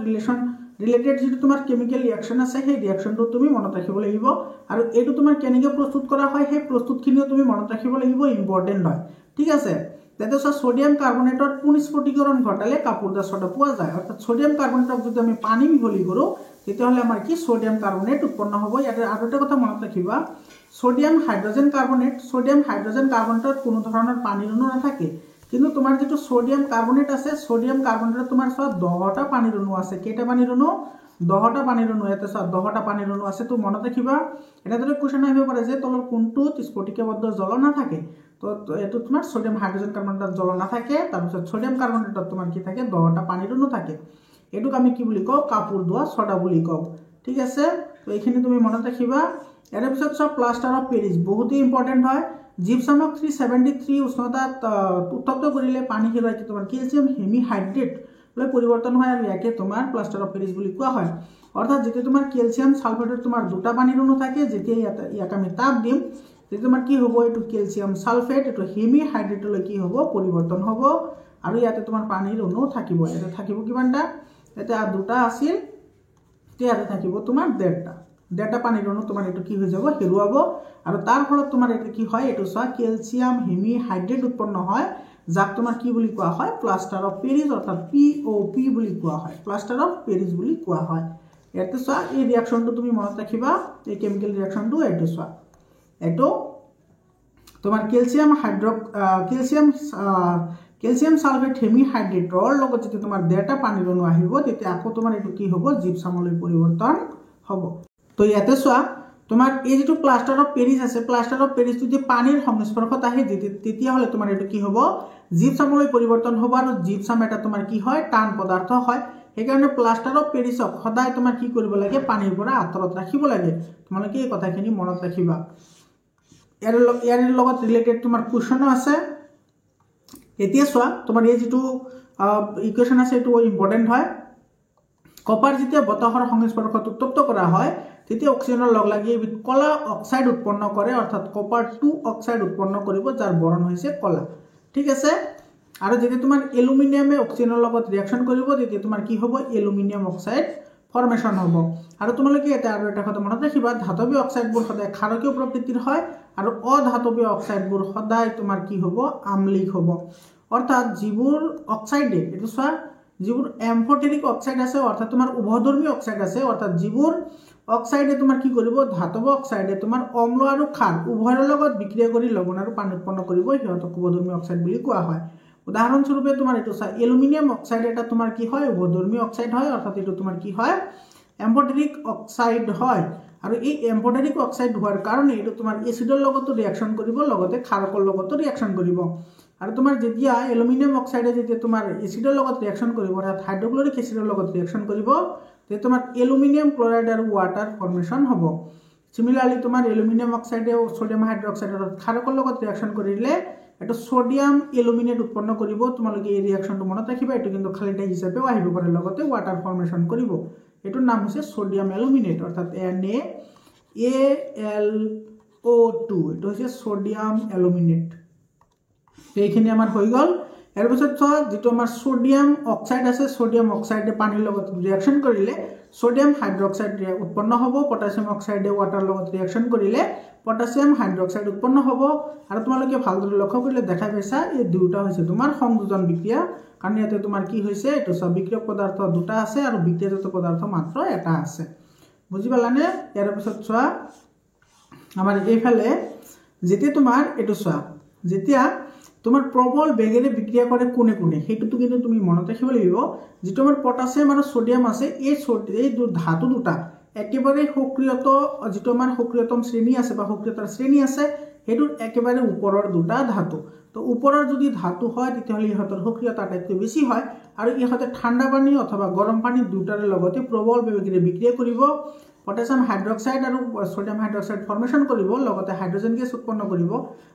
ৰিলেটেড যেটো তোমাৰ কেমিক্যাল ৰিঅ্যাকশন আছে সেই ৰিঅ্যাকশনটো তুমি মনত ৰাখিব লাগিব আৰু এটো তোমাৰ কেনেকৈ প্ৰস্তুত কৰা হয় সেই প্ৰস্তুতখিনিও তুমি মনত ৰাখিব লাগিব ইম্পৰ্টেন্ট হয় ঠিক আছে তেতে সোডিয়াম কাৰ্বনেটৰ পুনঃস্ফটিকৰণ ঘটালে কাপোৰ ধোৱা সোডা পোৱা যায় অৰ্থাৎ সোডিয়াম কাৰ্বনেটক যদি আমি পানী মিহলি কৰো তেতিয়াহলে আমাৰ কি সোডিয়াম কাৰ্বনেট উৎপন্ন হ'ব ইয়াতে আৰু এটা কথা মনত ৰাখিবা সোডিয়াম হাইড্ৰোজেন কাৰ্বনেটত কোনো ধৰণৰ পানীৰ অণু নাথাকে কিন্তু তোমাৰ যেটো সোডিয়াম কাৰ্বনেট আছে সোডিয়াম কাৰ্বনেটত তোমাৰ সব 10টা পানীৰ অণু আছে কেটা পানীৰ অণু 10টা পানীৰ অণু ইয়াতে সব 10টা পানীৰ অণু আছে তো মনত ৰাখিবা এটা ধৰে কোৱেশ্চন আহিব পাৰে যে তলৰ কোনটোত স্ফটিকবদ্ধ জল নাথাকে তো এটো তোমাৰ সোডিয়াম হাইড্ৰোজেন কাৰ্বনেটত জল নাথাকে তাৰ পিছত সোডিয়াম কাৰ্বনেটত তোমাৰ কি থাকে 10টা পানীৰ অণু থাকে এটোক আমি কি বুলি কও কাপোৰ ধোৱা সোডা বুলি কও ঠিক আছে তো এইখিনি তুমি মনত ৰাখিবা এৰ পিছত সব প্লাস্টাৰ অফ পেৰিছ বহুতই ইম্পৰ্টেন্ট হয় জিপসামক 373 উষ্ণতাত উত্তপ্ত কৰিলে পানী হেৰুৱাই তোমাৰ ক্যালসিয়াম হেমিহাইড্ৰেট লৈ পৰিৱৰ্তন হয় আৰু ইয়াকে তোমাৰ প্লাস্টাৰ অফ পেৰিছ বুলি কোৱা হয় অৰ্থাৎ যেতিয়া তোমাৰ ক্যালসিয়াম সালফেটৰ তোমাৰ দুটা পানীৰ অণু থাকে যেতিয়া ইয়াক আমি তাপ দিম তেতিয়া তোমাৰ কি হ'ব এটো ক্যালসিয়াম সালফেট এটো হেমিহাইড্ৰেট লৈ কি হ'ব পৰিৱৰ্তন হ'ব আৰু ইয়াতে তোমাৰ পানীৰ অণু থাকিব এটা থাকিব কিমানটা এটা দুটা আছিল ইয়াতে থাকিব তোমাৰ ডেটা পানীৰ অণু তোমাৰ এটো কি হৈ যাব হেৰুৱাব আৰু তাৰ ফলত তোমাৰ এটো কি হয় এটো সা ক্যালসিয়াম হেমিহাইড্ৰেট উৎপন্ন হয় যাক তোমাৰ কি বুলি কোৱা হয় প্লাস্টাৰ অফ পেৰিছ অৰ্থাৎ POP বুলি কোৱা হয় প্লাস্টাৰ অফ পেৰিছ বুলি কোৱা হয় ইয়াতে সা এই ৰিঅ্যাকশনটো তুমি মনত ৰাখিবা এই কেমিক্যাল ৰিঅ্যাকশনটো এটো সা এটো তোমাৰ ক্যালসিয়াম সালফেট হেমিহাইড্ৰেটৰ লগত যেতিয়া তোমাৰ ডেটা পানীৰ অণু আহিব তেতিয়া আকৌ তোমাৰ এটো কি হ'ব জিপসামলৈ পৰিৱৰ্তন হ'ব তো ইয়াতে চোৱা তোমাৰ এই যেটো প্লাস্টাৰ অফ পেৰিছ আছে প্লাস্টাৰ অফ পেৰিছ যদি পানীৰ সংস্পৰ্শত আহে তেতিয়া হলে তোমাৰ এটো কি হ'ব জিপসামলৈ পৰিৱৰ্তন হ'ব আৰু জিপসাম এটা তোমাৰ কি হয় টান পদাৰ্থ হয় সেই কাৰণে প্লাস্টাৰ অফ পেৰিছক সদায় তোমাৰ কি কৰিব লাগে পানীৰ পৰা আঁতৰত ৰাখিব লাগে তোমালোকে এই কথাখিনি মনত ৰাখিবা ইয়াৰ লগত ৰিলেটেড তোমাৰ কোৱেশ্চন আছে এতিয়া চোৱা তোমাৰ এই যেটো ইকুৱেশন আছে এটো ইম্পৰ্টেন্ট হয় কপাৰ যেতিয়া বতাহৰ সংস্পৰ্শত উত্তপ্ত কৰা হয় তেতিয়া অক্সিজেনৰ লগ লাগি কলা অক্সাইড উৎপন্ন কৰে অৰ্থাৎ কপাৰ 2 অক্সাইড উৎপন্ন কৰিব যাৰ বৰণ হৈছে কলা ঠিক আছে আৰু যেতিয়া তোমাৰ এলুমিনিয়ামে অক্সিজেনৰ লগত ৰিঅ্যাকশন কৰিব তেতিয়া তোমাৰ কি হ'ব এলুমিনিয়াম অক্সাইড ফৰ্মেশন হ'ব আৰু তোমালোকে এটা আৰু এটা কথা মনত ৰাখিবা ধাতৱীয় অক্সাইডবোৰ সদায় ক্ষাৰকীয় প্ৰকৃতিৰ হয় আৰু অধাতৱীয় অক্সাইডবোৰ সদায় তোমাৰ কি হ'ব আম্লিক হ'ব অৰ্থাৎ যিবোৰ অক্সাইডে এটো চোৱা যিবোৰ এম্ফোটেৰিক অক্সাইড আছে অৰ্থাৎ তোমাৰ উভধৰ্মী অক্সাইড আছে অৰ্থাৎ যিবোৰ অক্সাইডে তোমাৰ কি কৰিব ধাতব অক্সাইডে তোমাৰ অম্ল আৰু ক্ষাৰ উভয়ৰ লগত বিক্ৰিয়া কৰি লৱণ আৰু পানী উৎপন্ন কৰিব হিয়তক উভধৰ্মী অক্সাইড বুলি কোৱা হয় উদাহৰণ স্বৰূপে তোমাৰ এটো চা এলুমিনিয়াম অক্সাইড এটা তোমাৰ কি হয় উভধৰ্মী অক্সাইড হয় অৰ্থাৎ এটো তোমাৰ কি হয় এম্ফোটেৰিক অক্সাইড হয় আৰু এই এম্ফোটেৰিক অক্সাইড হোৱাৰ কাৰণে এটো তোমাৰ এসিডৰ লগতো ৰিঅ্যাকশন কৰিব লগতে ক্ষাৰকৰ লগতো ৰিঅ্যাকশন কৰিব আৰু তোমাৰ যেতিয়া এলুমিনিয়াম অক্সাইডে যেতিয়া তোমাৰ এসিডৰ লগত ৰিঅ্যাকশন কৰিব অৰ্থাৎ হাইড্ৰক্লোৰিক এসিডৰ লগত ৰিঅ্যাকশন কৰিব তে তোমাৰ এলুমিনিয়াম ক্লোৰাইড আৰু ৱাটাৰ ফৰ্মেশ্যন হ'ব। সিমিলাৰলি তোমাৰ এলুমিনিয়াম অক্সাইডে সোডিয়াম হাইড্ৰক্সাইডৰ ক্ষাৰকৰ লগত ৰিয়াকশ্যন কৰিলে এটা সোডিয়াম এলুমিনেট উৎপন্ন কৰিব। তোমালোকে এই ৰিয়াকশ্যনটো মনত ৰাখিবা, এইটো কিন্তু খালিটা হিচাপেও আহিব পাৰে, লগতে ৱাটাৰ ফৰ্মেশ্যন কৰিব। এইটোৰ নাম হৈছে সোডিয়াম এলুমিনেট, অৰ্থাৎ NaAlO2, এইটো হৈছে সোডিয়াম এলুমিনেট। এইখিনি আমাৰ হৈ গ'ল। ইয়াৰ পিছত চোৱা, যিটো আমাৰ সোডিয়াম অক্সাইড আছে, সোডিয়াম অক্সাইডে পানীৰ লগত ৰিয়াকশ্যন কৰিলে সোডিয়াম হাইড্ৰক্সাইড উৎপন্ন হ'ব। পটাছিয়াম অক্সাইডে ৱাটাৰ লগত ৰিয়াকশ্যন কৰিলে পটাছিয়াম হাইড্ৰক্সাইড উৎপন্ন হ'ব। আৰু তোমালোকে ভালদৰে লক্ষ্য কৰিলে দেখা পাইছা এই দুটা হৈছে তোমাৰ সংযোজন বিক্ৰিয়া, কাৰণ ইয়াতে তোমাৰ কি হৈছে, এইটো চোৱা বিক্ৰিয়ক পদাৰ্থ দুটা আছে আৰু বিক্ৰিয়াজাত পদাৰ্থ মাত্ৰ এটা আছে। বুজি পালানে? ইয়াৰ পিছত চোৱা, আমাৰ এইফালে যেতিয়া তোমাৰ এইটো চোৱা, যেতিয়া তোমাৰ প্ৰবল বেগেৰে বিক্ৰিয়া কৰে কোনে কোনে, সেইটোতো কিন্তু তুমি মনত ৰাখিব লাগিব। যিটো আমাৰ পটাছিয়াম আৰু সোডিয়াম আছে, এই ধাতু দুটা একেবাৰে সক্ৰিয়ত, যিটো আমাৰ সক্ৰিয়তম শ্ৰেণী আছে বা সক্ৰিয়তাৰ শ্ৰেণী আছে, সেইটোৰ একেবাৰে ওপৰৰ দুটা ধাতু। তো ওপৰৰ যদি ধাতু হয় তেতিয়াহ'লে ইহঁতৰ সক্ৰিয়তা আটাইতকৈ বেছি হয়, আৰু ইহঁতে ঠাণ্ডা পানী অথবা গৰম পানী দুটাৰে লগতে প্ৰবল বেগেৰে বিক্ৰিয়া কৰিব। পটাছিয়াম হাইড্ৰক্সাইড আৰু সোডিয়াম হাইড্ৰক্সাইড ফৰ্মেশ্যন কৰিব, লগতে হাইড্ৰজেন গেছ উৎপন্ন কৰিব।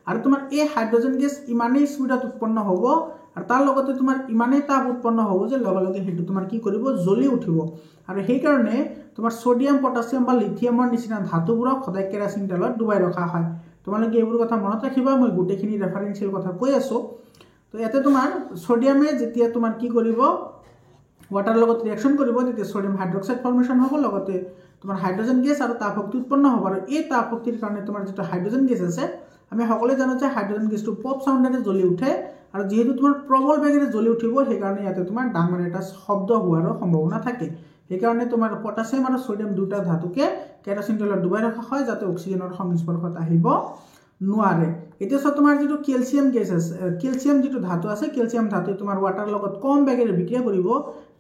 আৰু তোমাৰ এই হাইড্ৰজেন গেছ ইমানেই স্পীডত উৎপন্ন হ'ব আৰু তাৰ লগতে তোমাৰ ইমানেই তাপ উৎপন্ন হ'ব যে লগে লগে সেইটো তোমাৰ কি কৰিব, জ্বলি উঠিব। আৰু সেইকাৰণে তোমাৰ সোডিয়াম, পটাছিয়াম বা লিথিয়ামৰ নিচিনা ধাতুবোৰক সদায় কেৰাচিন তেলত ডুবাই ৰখা হয়। তোমালোকে এইবোৰ কথা মনত ৰাখিবা, মই গোটেইখিনি ৰেফাৰেঞ্চিয়েল কথা কৈ আছোঁ। তো ইয়াতে তোমাৰ সোডিয়ামে যেতিয়া তোমাৰ কি কৰিব, ৱাটাৰৰ লগত ৰিয়াকশ্যন কৰিব, তেতিয়া সোডিয়াম হাইড্ৰক্সাইড ফৰ্মেশ্যন হ'ব, লগতে তোমাৰ হাইড্ৰজেন গেছ আৰু তাপ শক্তি উৎপন্ন হ'ব। আৰু এই তাপ শক্তিৰ কাৰণে তোমাৰ যিটো হাইড্ৰজেন গেছ আছে, আমি সকলোৱে জানো যে হাইড্ৰজেন গেছটো পপ চাউণ্ডেৰে জ্বলি উঠে, আৰু যিহেতু তোমাৰ প্ৰবল বেগেৰে জ্বলি উঠিব, সেইকাৰণে ইয়াতে তোমাৰ ডাঙৰ এটা শব্দ হোৱাৰো সম্ভাৱনা থাকে। সেইকাৰণে তোমাৰ পটাছিয়াম আৰু সোডিয়াম দুটা ধাতুকে কেৰাচিন তেলত ডুবাই ৰখা হয়, যাতে অক্সিজেনৰ সংস্পৰ্শত আহিব নোৱাৰে। এতিয়া চোৱা, তোমাৰ যিটো কেলছিয়াম গেছ আছে, কেলছিয়াম যিটো ধাতু আছে, কেলছিয়াম ধাতুৱে তোমাৰ ৱাটাৰৰ লগত কম বেগেৰে বিক্ৰিয়া কৰিব,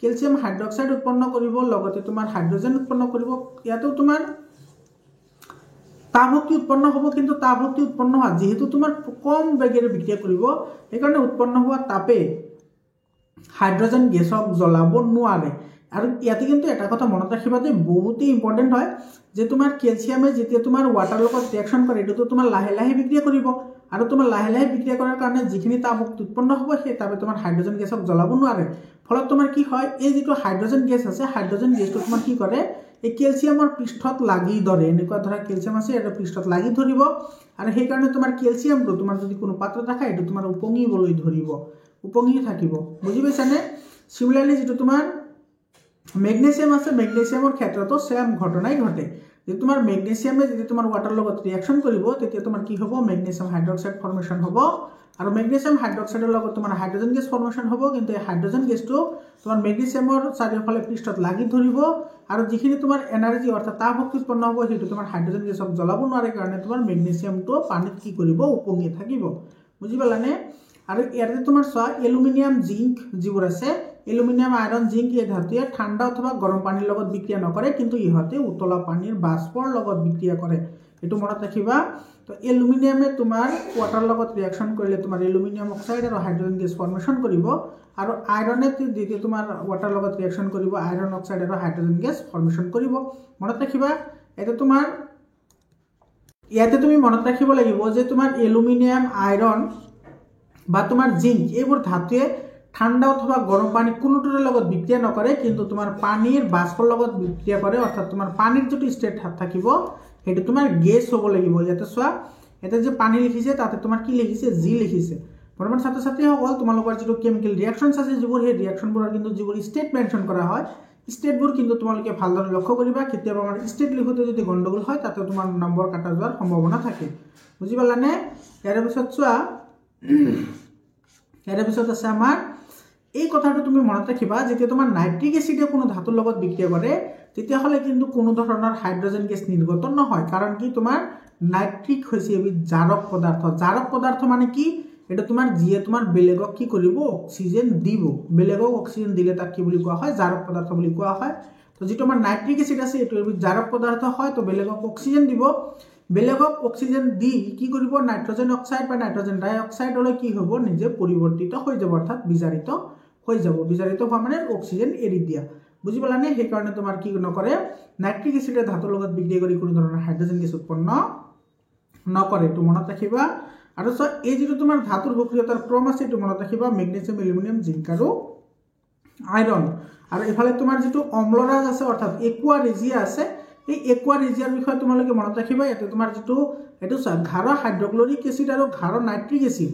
কেলছিয়াম হাইড্ৰক্সাইড উৎপন্ন কৰিব, লগতে তোমাৰ হাইড্ৰজেন উৎপন্ন কৰিব। ইয়াতেও তোমাৰ তাপ শক্তি উৎপন্ন হ'ব, কিন্তু তাপ শক্তি উৎপন্ন হোৱা যিহেতু তোমাৰ কম বেগেৰে বিক্ৰিয়া কৰিব, সেইকাৰণে উৎপন্ন হোৱা তাপে হাইড্ৰজেন গেছক জ্বলাব নোৱাৰে। আৰু ইয়াতে কিন্তু এটা কথা মনত ৰাখিবা যে বহুতেই ইম্পৰ্টেণ্ট হয়, যে তোমাৰ কেলছিয়ামে যেতিয়া তোমাৰ ৱাটাৰৰ লগত ৰিয়াকশ্যন কৰে, এইটোতো তোমাৰ লাহে লাহে বিক্ৰিয়া কৰিব, আৰু তোমাৰ লাহে লাহে বিক্ৰিয়া কৰাৰ কাৰণে যিখিনি তাপ শক্তি উৎপন্ন হ'ব, সেই তাপে তোমাৰ হাইড্ৰজেন গেছক জ্বলাব নোৱাৰে। ফলত তোমাৰ কি হয়, এই যিটো হাইড্ৰজেন গেছ আছে, হাইড্ৰজেন গেছটো তোমাৰ কি কৰে, এই কেলছিয়ামৰ পৃষ্ঠত লাগি ধৰে। এনেকুৱা ধৰা কেলছিয়াম আছে, এটা পৃষ্ঠত লাগি ধৰিব, আৰু সেইকাৰণে তোমাৰ কেলছিয়ামটো তোমাৰ যদি কোনো পাত্ৰত ৰাখা, এইটো তোমাৰ উপঙিবলৈ ধৰিব, উপঙি থাকিব। বুজি পাইছানে? চিমিলাৰলি যিটো তোমাৰ মেগনেছিয়াম আছে, মেগনেছিয়ামৰ ক্ষেত্ৰতো সেম ঘটনাই ঘটে। যদি তোমাৰ মেগনেছিয়ামে যদি তোমাৰ ৱাটাৰৰ লগত ৰিয়াকশ্যন কৰিব, তেতিয়া তোমাৰ কি হ'ব, মেগনেছিয়াম হাইড্ৰক্সাইড ফৰ্মেশ্যন হ'ব, আৰু মেগনেছিয়াম হাইড্ৰক্সাইডৰ লগত তোমাৰ হাইড্ৰজেন গেছ ফৰ্মেশ্যন হ'ব। কিন্তু এই হাইড্ৰজেন গেছটো তোমাৰ মেগনেছিয়ামৰ চাৰিওফালে পৃষ্ঠত লাগি ধৰিব, আৰু যিখিনি তোমাৰ এনাৰ্জি অৰ্থাৎ তাপ শক্তি উৎপন্ন হ'ব, সেইটো তোমাৰ হাইড্ৰজেন গেছক জ্বলাব নোৱাৰে, কাৰণে তোমাৰ মেগনেছিয়ামটো পানীত কি কৰিব, উপঙি থাকিব। বুজি পালানে? আৰু ইয়াতে তোমাৰ চোৱা, এলুমিনিয়াম, জিংক যিবোৰ আছে, এলুমিনিয়াম, আইৰণ, জিংক, এই ধাতুৱে ঠাণ্ডা অথবা গৰম পানীৰ লগত বিক্ৰিয়া নকৰে, কিন্তু ইহঁতে উতলা পানীৰ বাষ্পৰ লগত বিক্ৰিয়া কৰে। এইটো মনত ৰাখিবা। তো এলুমিনিয়ামে তোমাৰ ৱাটাৰৰ লগত ৰিয়াকশ্যন কৰিলে তোমাৰ এলুমিনিয়াম অক্সাইড আৰু হাইড্ৰজেন গেছ ফৰ্মেশ্যন কৰিব, আৰু আইৰণে যেতিয়া তোমাৰ ৱাটাৰৰ লগত ৰিয়াকশ্যন কৰিব, আইৰণ অক্সাইড আৰু হাইড্ৰজেন গেছ ফৰ্মেশ্যন কৰিব। মনত ৰাখিবা। ইয়াতে তুমি মনত ৰাখিব লাগিব যে তোমাৰ এলুমিনিয়াম, আইৰণ বা তোমাৰ জিংক, এইবোৰ ধাতুৱে ঠাণ্ডা অথবা গৰম পানী কোনোটোৰে লগত বিক্ৰিয়া নকৰে, কিন্তু তোমাৰ পানীৰ বাষ্পৰ লগত বিক্ৰিয়া কৰে। অৰ্থাৎ তোমাৰ পানীৰ যিটো ষ্টেট থাকিব, সেইটো তোমাৰ গেছ হ'ব লাগিব। ইয়াতে চোৱা, ইয়াতে যে পানী লিখিছে, তাতে তোমাৰ কি লিখিছে, জি লিখিছে। বৰ্তমান ছাত্ৰ ছাত্ৰীসকল, তোমালোকৰ যিটো কেমিকেল ৰিয়াকশ্যনছ আছে, যিবোৰ সেই ৰিয়াকশ্যনবোৰৰ কিন্তু যিবোৰ ষ্টেট মেনশ্যন কৰা হয়, ষ্টেটবোৰ কিন্তু তোমালোকে ভালদৰে লক্ষ্য কৰিবা। কেতিয়াবা আমাৰ ষ্টেট লিখোঁতে যদি গণ্ডগোল হয়, তাতে তোমাৰ নম্বৰ কাটা যোৱাৰ সম্ভাৱনা থাকে। বুজি পালানে? ইয়াৰ পিছত চোৱা, ইয়াৰ পিছত আছে আমাৰ এই কথাটো তুমি মনত ৰাখিবা, যেতিয়া তোমাৰ নাইট্ৰিক এচিডে কোনো ধাতুৰ লগত বিক্ৰিয়া কৰে, তেতিয়াহ'লে কিন্তু কোনো ধৰণৰ হাইড্ৰজেন গেছ নিৰ্গত নহয়। কাৰণ কি, তোমাৰ নাইট্ৰিক হৈছে এবিধ জাৰক পদাৰ্থ। জাৰক পদাৰ্থ মানে কি, এটা তোমাৰ যিয়ে তোমাৰ বেলেগক কি কৰিব, অক্সিজেন দিব। বেলেগক অক্সিজেন দিলে তাক কি বুলি কোৱা হয়, জাৰক পদাৰ্থ বুলি কোৱা হয়। তো যিটো আমাৰ নাইট্ৰিক এচিড আছে, এইটো এবিধ জাৰক পদাৰ্থ হয়। তো বেলেগক অক্সিজেন দিব, বেলেগক অক্সিজেন দি কি কৰিব, নাইট্ৰজেন অক্সাইড বা নাইট্ৰজেন ডাই অক্সাইডলৈ কি হ'ব, নিজে পৰিৱৰ্তিত হৈ যাব, অৰ্থাৎ বিজাৰিত হৈ যাব। বিজাৰিত হোৱা মানে অক্সিজেন এৰি দিয়া। বুজি পালানে সেইকাৰণে তোমাৰ কি নকৰে নাইট্ৰিক এসিডে ধাতুৰ লগত বিক্ৰিয়া কৰি কোনো ধৰণৰ হাইড্ৰোজেন গেছ উৎপন্ন নকৰে এইটো মনত ৰাখিবা আৰু সো এই যেটো তোমাৰ ধাতুৰ সক্ৰিয়তাৰ ক্ৰম আছে এইটো মনত ৰাখিবা মেগনেছিয়াম এলুমিনিয়াম জিংক আৰু আইৰন আৰু এফালে তোমাৰ যেটো অম্লৰাজ আছে অৰ্থাৎ একুয়া ৰেজিয়া আছে এই একুয়া ৰেজিয়াৰ বিষয়ে তোমালোকে মনত ৰাখিবা ইয়াতে তোমাৰ যেটো এটো ঘাৰ হাইড্ৰক্লোৰিক এসিড আৰু ঘাৰ নাইট্ৰিক এসিড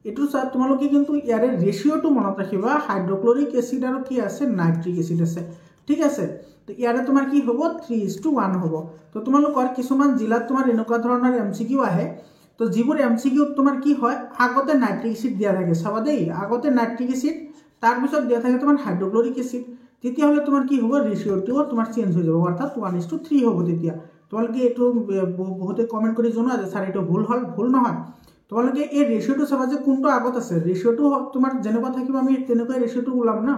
এটো তোমালোকে কিন্তু ইয়াৰে ৰেশিওটো মনত ৰাখিবা হাইড্ৰক্লোৰিক এসিড আৰু কি আছে নাইট্ৰিক এসিড আছে ঠিক আছে তো ইয়াৰে তোমাৰ কি হ'ব 3:1 হ'ব তো তোমালোকৰ কিছুমান জিলাত তোমাৰ এনেকুৱা ধৰণৰ এমসিকিউ আহে তো যিবোৰ এমসিকিউ তোমাৰ কি হয় আগতে নাইট্ৰিক এসিড দিয়া থাকে চাবা দেই আগতে নাইট্ৰিক এসিড তাৰ পিছত দিয়া থাকে তোমাৰ হাইড্ৰক্লোৰিক এসিড তেতিয়া হলে তোমাৰ কি হ'ব ৰেশিওটো তোমাৰ চেঞ্জ হৈ যাব অৰ্থাৎ 1:3 হ'ব তেতিয়া তোমালোকে এটো বহুতে কমেন্ট কৰি জনোৱা যে স্যাৰ এটো ভুল নহয় তোমালোকে এই ৰেশিওটো চাবা যে কোনটো আগত আছে ৰেশিওটো তোমাৰ যেনেকুৱা থাকিব আমি তেনেকৈ ৰেশিওটো ওলাম না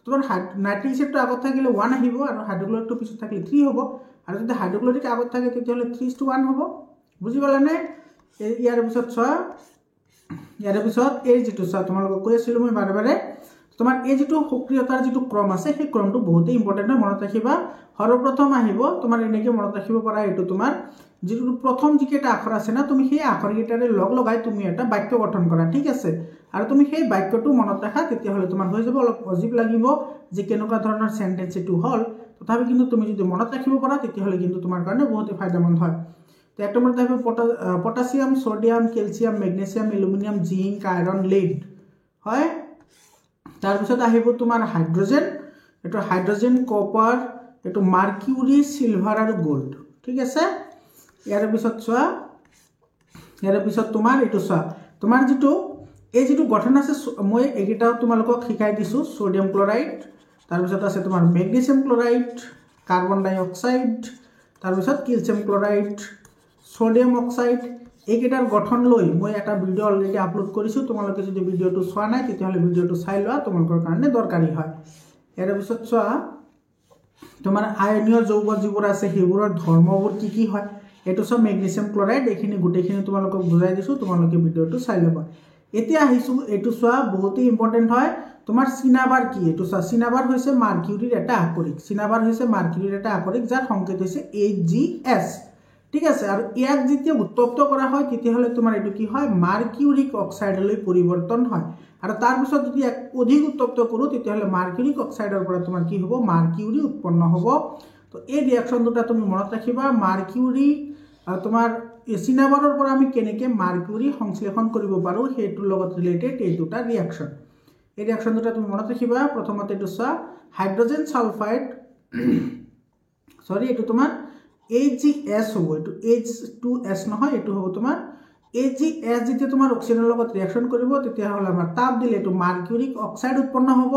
তোমাৰ নাইট্ৰিক এসিডটো আগত থাকিলে 1 আহিব আৰু হাইড্ৰক্লোৰিকটো পিছত থাকিলে 3 হ'ব আৰু যদি হাইড্ৰক্লোৰিক আগত থাকে তেতিয়া হলে 3:1 হ'ব বুজি পালানে ইয়াৰ পিছত এই যেটো তোমালোকক কৈ আছিলো মই বাৰে বাৰে তোমাৰ এই যেটো সক্ৰিয়তাৰ যেটো ক্ৰম আছে সেই ক্ৰমটো বহুত ইম্পৰ্টেন্ট মনত ৰাখিবা সৰ্বপ্ৰথম আহিব তোমাৰ এনেকে মনত ৰাখিব পাৰা এটো তোমাৰ যেটো প্ৰথম যিকেটা আখৰ আছে না তুমি সেই আখৰকেটাৰে লগ লগাই তুমি এটা বাক্য গঠন কৰা ঠিক আছে আৰু তুমি সেই বাক্যটো মনত ৰাখা তেতিয়া হলে তোমাৰ হৈ যাব অলপ অজীব লাগিব যে কেনেকুৱা ধৰণৰ সেন্টেন্স এটো হল তথাপি কিন্তু তুমি যদি মনত ৰাখিব পাৰা তেতিয়া হলে কিন্তু তোমাৰ কাৰণে বহুত ফায়দামند হয় তো এক নম্বৰতে আহিব potassium sodium calcium magnesium aluminium zinc iron lead হয় তাৰ পিছত আহিব তোমাৰ হাইড্ৰোজেন এটো হাইড্ৰোজেন কপাৰ এটো মাৰ্কিউৰি সিলভাৰ আৰু গোল্ড ঠিক আছে ইয়াৰ পিছত তোমাৰ এটো তোমাৰ যেটো এই যেটো গঠন আছে মই একিটা তোমালোকক শিকাই দিছো সোডিয়াম ক্লোৰাইড তাৰ পিছত আছে তোমাৰ ম্যাগনেসিয়াম ক্লোৰাইড কাৰ্বন ডাই অক্সাইড তাৰ পিছত ক্যালসিয়াম ক্লোৰাইড সোডিয়াম অক্সাইড এইকেটাৰ গঠন লৈ মই এটা ভিডিও অলৰেডি আপলোড কৰিছো তোমালোকে যদি ভিডিওটো চোৱা নাই তেতিয়া হলে ভিডিওটো চাই লোৱা তোমালোকৰ কাৰণে দৰকাৰী হয় ইয়াৰ পিছত তোমাৰ আয়নীয় যৌগ যিবোৰ আছে হেবোৰৰ ধৰ্মবোৰ কি হয় এটো ম্যাগনেসিয়াম ক্লোৰাইড এখিনি গুটেখিনি তোমালোকক বুজাই দিছো তোমালোকে ভিডিওটো চাই লবা এতিয়া আহিছো এটো বহুত ইম্পৰ্টেন্ট হয় তোমাৰ সিনাবাৰ কি এটো সিনাবাৰ হৈছে মাৰ্কিউৰিৰ এটা আকৰিক যাৰ সংকেত হৈছে HGS ঠিক আছে আৰু ইয়াক যেতিয়া উত্তপ্ত কৰা হয় তেতিয়া হলে তোমাৰ এটো কি হয় মাৰ্কিউৰিক অক্সাইডলৈ পৰিৱৰ্তন হয় আৰু তাৰ পিছত যদি অধিক উত্তপ্ত কৰো তেতিয়া হলে মাৰ্কিউৰিক অক্সাইডৰ পৰা তোমাৰ কি হ'ব মাৰ্কিউৰি উৎপন্ন হ'ব তো এই ৰিঅ্যাকশন দুটা তুমি মনত ৰাখিবা মাৰ্কিউৰি তোমাৰ সিনাবাৰৰ পৰা আমি কেনেকে মাৰ্কিউৰি সংশ্লেষণ কৰিব পাৰো হেতুৰ লগত ৰিলেটেড এই দুটা ৰিঅ্যাকশন এই ৰিঅ্যাকশন দুটা তুমি মনত ৰাখিবা প্ৰথমতে এটো হাইড্ৰোজেন সালফাইড এটো তোমাৰ HGS হ'ব এটো H2S নহয় এটো হ'ব তোমাৰ HGS যেতিয়া তোমাৰ অক্সিজেনৰ লগত ৰিঅ্যাকশন কৰিব তেতিয়া হলে আমাৰ তাপ দিলে এটো মাৰ্কিউৰিক অক্সাইড উৎপন্ন হ'ব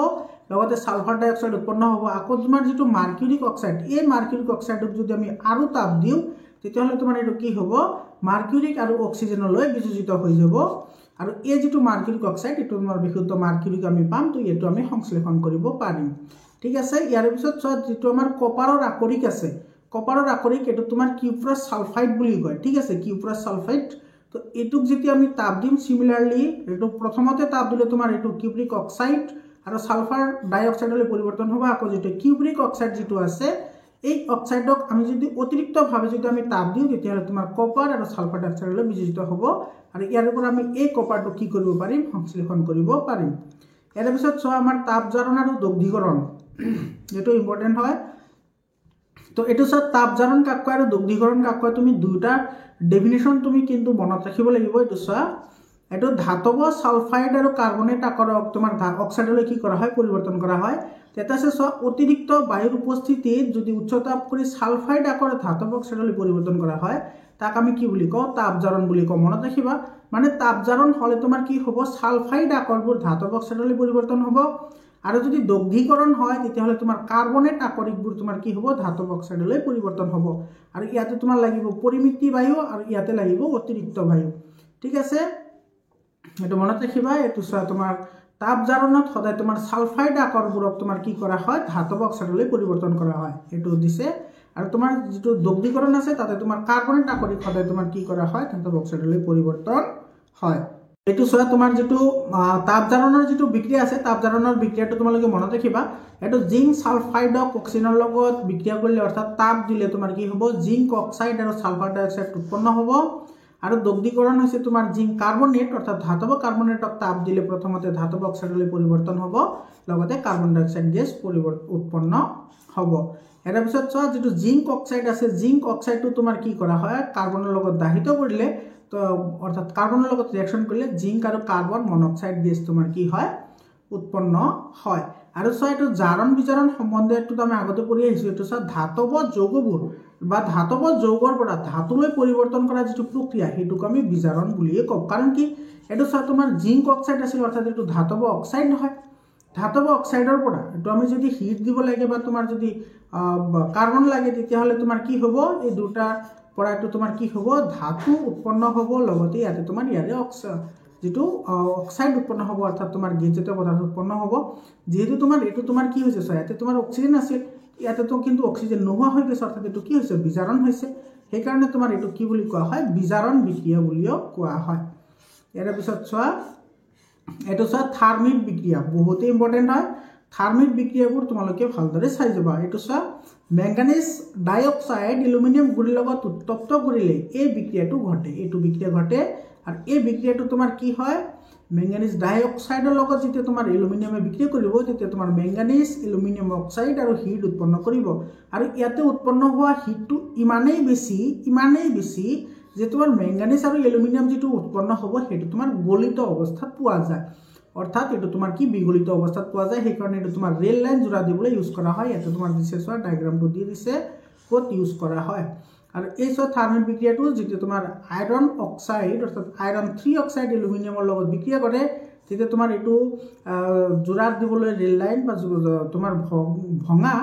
লগতে সালফাৰ ডাই অক্সাইড উৎপন্ন হ'ব আকৌ তোমাৰ যেটো মাৰ্কিউৰিক অক্সাইড এই মাৰ্কিউৰিক অক্সাইডক যদি আমি আৰু তাপ দিও তেতিয়া হলে তোমাৰ এটো কি হ'ব মাৰ্কিউৰিক আৰু অক্সিজেনলৈ বিযোজিত হৈ যাব আৰু এই যেটো মাৰ্কিউৰিক অক্সাইড এটো তোমাৰ বিশুদ্ধ মাৰ্কিউৰিক আমি পাম তো এটো আমি সংশ্লেষণ কৰিব পাৰিম ঠিক আছে ইয়াৰ পিছত যেটো আমাৰ কপাৰৰ আকৰিক আছে কপাৰৰ আকৰিক এটো তোমাৰ কিউপ্ৰাছ সালফাইড বুলি কয় ঠিক আছে কিউপ্ৰাছ সালফাইড তো এটুক যেতিয়া আমি তাপ দিম সিমিলাৰলি এটো প্ৰথমতে তাপ দিলে তোমাৰ এটো কিউপ্ৰিক অক্সাইড আৰু সালফাৰ ডাই অক্সাইডলৈ পৰিৱৰ্তন হ'ব আকৌ যেটো কিউপ্ৰিক অক্সাইড যেটো আছে এই অক্সাইডক আমি যদি অতিৰিক্ত ভাবে যদি আমি তাপ দিও তেতিয়া হলে তোমাৰ কপাৰ আৰু সালফাৰ ডাই অক্সাইডলৈ বিযোজিত হ'ব আৰু ইয়াৰ পৰা আমি এই কপাৰটো কি কৰিব পাৰিম সংশ্লেষণ কৰিব পাৰিম ইয়াৰ পিছত আমাৰ তাপজাৰণ আৰু দগ্ধীকৰণ যেটো ইম্পৰ্টেন্ট হয় তো এটো তাপ জাৰণ কাক কয় আৰু দগ্ধীকৰণ কাক কয় তুমি দুটা ডেফিনেশন তুমি কিন্তু মনত ৰাখিব লাগিব এটো ধাতব সালফাইড আৰু কাৰ্বনেট আকৰক তোমাৰ অক্সাইডলৈ কি কৰা হয় পৰিৱৰ্তন কৰা হয় তেতা আছে অতিৰিক্ত বায়ুৰ উপস্থিতিত যদি উচ্চ তাপ কৰি সালফাইড আকৰ ধাতব অক্সাইডলৈ পৰিৱৰ্তন কৰা হয় তাক আমি কি বুলি কওঁ তাপ জাৰণ বুলি কওঁ মনত ৰাখিবা মানে তাপ জাৰণ হলে তোমাৰ কি হ'ব সালফাইড আকৰবোৰ ধাতব অক্সাইডলৈ পৰিৱৰ্তন হ'ব আৰু যদি দগ্ধীকৰণ হয় তেতিয়া হলে তোমাৰ কাৰ্বনেট আকৰিকবোৰ তোমাৰ কি হ'ব ধাতব অক্সাইডলৈ পৰিৱৰ্তন হ'ব আৰু ইয়াতে তোমাৰ লাগিব পৰিমিতি বায়ু আৰু ইয়াতে লাগিব অতিৰিক্ত বায়ু ঠিক আছে এটো মনত ৰাখিবা এটো তোমাৰ তাপ জাৰণত সদায় তোমাৰ সালফাইড আকৰবোৰক তোমাৰ কি কৰা হয় ধাতব অক্সাইডলৈ পৰিৱৰ্তন কৰা হয় এটো দিছে আৰু তোমাৰ যেটো দগ্ধীকৰণ আছে তাতে তোমাৰ কাৰ্বনেট আকৰিক সদায় তোমাৰ কি কৰা হয় ধাতব অক্সাইডলৈ পৰিৱৰ্তন হয় এইটো চোৱা তোমাৰ যেটো তাপ জাৰণৰ যেটো বিক্ৰিয়া আছে তাপ জাৰণৰ বিক্ৰিয়াটো তোমালোকে মনত ৰাখিবা এটো জিংক সালফাইডক অক্সিজেনৰ লগত বিক্ৰিয়া কৰিলে অৰ্থাৎ তাপ দিলে তোমাৰ কি হ'ব জিংক অক্সাইড আৰু সালফাৰ ডাই অক্সাইড উৎপন্ন হ'ব আৰু দগ্ধীকৰণ হৈছে তোমাৰ জিংক কাৰ্বনেট অৰ্থাৎ ধাতব কাৰ্বনেটক তাপ দিলে প্ৰথমতে ধাতব অক্সাইডলৈ পৰিৱৰ্তন হ'ব লগতে কাৰ্বন ডাই অক্সাইড গেছ উৎপন্ন হ'ব এটাৰ পিছত চোৱা যেটো জিংক অক্সাইড আছে জিংক অক্সাইডটো তোমাৰ কি কৰা হয় কাৰ্বনৰ লগত দাহিত কৰিলে তো অৰ্থাৎ কাৰ্বনৰ লগত ৰিঅ্যাকশন কৰিলে জিংক আৰু কাৰ্বন মনোক্সাইড গেছ তোমাৰ কি হয় উৎপন্ন হয় আৰু চোৱা এটো জাৰণ বিজাৰণ সম্বন্ধেটো আমি আগতে পঢ়ি আহিছো এটো চোৱা ধাতব যৌগবোৰ বা ধাতব যৌগৰ পৰা ধাতুলৈ পৰিৱৰ্তন কৰা যেটো প্ৰক্ৰিয়া হেতুক আমি বিজাৰণ বুলিয়ে কওঁ কাৰণ কি এটো চোৱা তোমাৰ জিংক অক্সাইড আছিল অৰ্থাৎ এটো ধাতব অক্সাইড নহয় ধাতব অক্সাইডৰ পৰা এটো আমি যদি হিট দিব লাগে বা তোমাৰ যদি কাৰ্বন লাগে তেতিয়া হলে তোমাৰ কি হ'ব এই দুটা পৰা এটো তোমাৰ কি হ'ব ধাতু উৎপন্ন হ'ব লগতে ইয়াতে তোমাৰ ইয়াৰে যেটো অক্সাইড উৎপন্ন হ'ব অৰ্থাৎ তোমাৰ গেছজাতীয় পদাৰ্থ উৎপন্ন হ'ব যেহেতু তোমাৰ এটো তোমাৰ কি হৈছে ইয়াতে তোমাৰ অক্সিজেন আছিল ইয়াতে তো কিন্তু অক্সিজেন নোহোৱা হৈ গৈছে অৰ্থাৎ এটো কি হৈছে বিজাৰণ হৈছে সেই কাৰণে তোমাৰ এটো কি বুলি কোৱা হয় বিজাৰণ বিক্ৰিয়া বুলিও কোৱা হয় ইয়াৰ পিছত চোৱা এটো চোৱা থাৰ্মিক বিক্ৰিয়া বহুত ইম্পৰ্টেন্ট হয় থাৰ্মিক বিক্ৰিয়াবোৰ তোমালোকে ভালদৰে চাই যাবা এটো চোৱা ম্যাঙ্গানিজ ডাই অক্সাইড এলুমিনিয়াম গুৰিৰ লগত উত্তপ্ত কৰিলে এই বিক্ৰিয়াটো ঘটে এইটো বিক্ৰিয়া ঘটে আৰু এই বিক্ৰিয়াটো তোমাৰ কি হয় ম্যাঙ্গানিজ ডাই অক্সাইডৰ লগত যেতিয়া তোমাৰ এলুমিনিয়ামে বিক্ৰিয়া কৰিব তেতিয়া তোমাৰ ম্যাঙ্গানিজ এলুমিনিয়াম অক্সাইড আৰু হিট উৎপন্ন কৰিব আৰু ইয়াতে উৎপন্ন হোৱা হিটটো ইমানেই বেছি যে তোমাৰ ম্যাঙ্গানিজ আৰু এলুমিনিয়াম যেটো উৎপন্ন হ'ব হেতু তোমাৰ গলিত অৱস্থাত পোৱা যায় অৰ্থাৎ এটো তোমাৰ কি বিগলিত অৱস্থাত পোৱা যায় সেই কাৰণে এটো তোমাৰ ৰেল লাইন জোৰা দিবলৈ ইউজ কৰা হয় ইয়াতে তোমাৰ দিছে চোৱা ডায়াগ্ৰামটো দি দিছে ক'ত ইউজ কৰা হয় আৰু এই চোৱা থাৰ্মিক বিক্ৰিয়াটো যেটো তোমাৰ আইৰন অক্সাইড অৰ্থাৎ আইৰন 3 অক্সাইড এলুমিনিয়ামৰ লগত বিক্ৰিয়া কৰে তেতিয়া তোমাৰ এটো জোৰা দিবলৈ ৰেল লাইন বা তোমাৰ ভঙা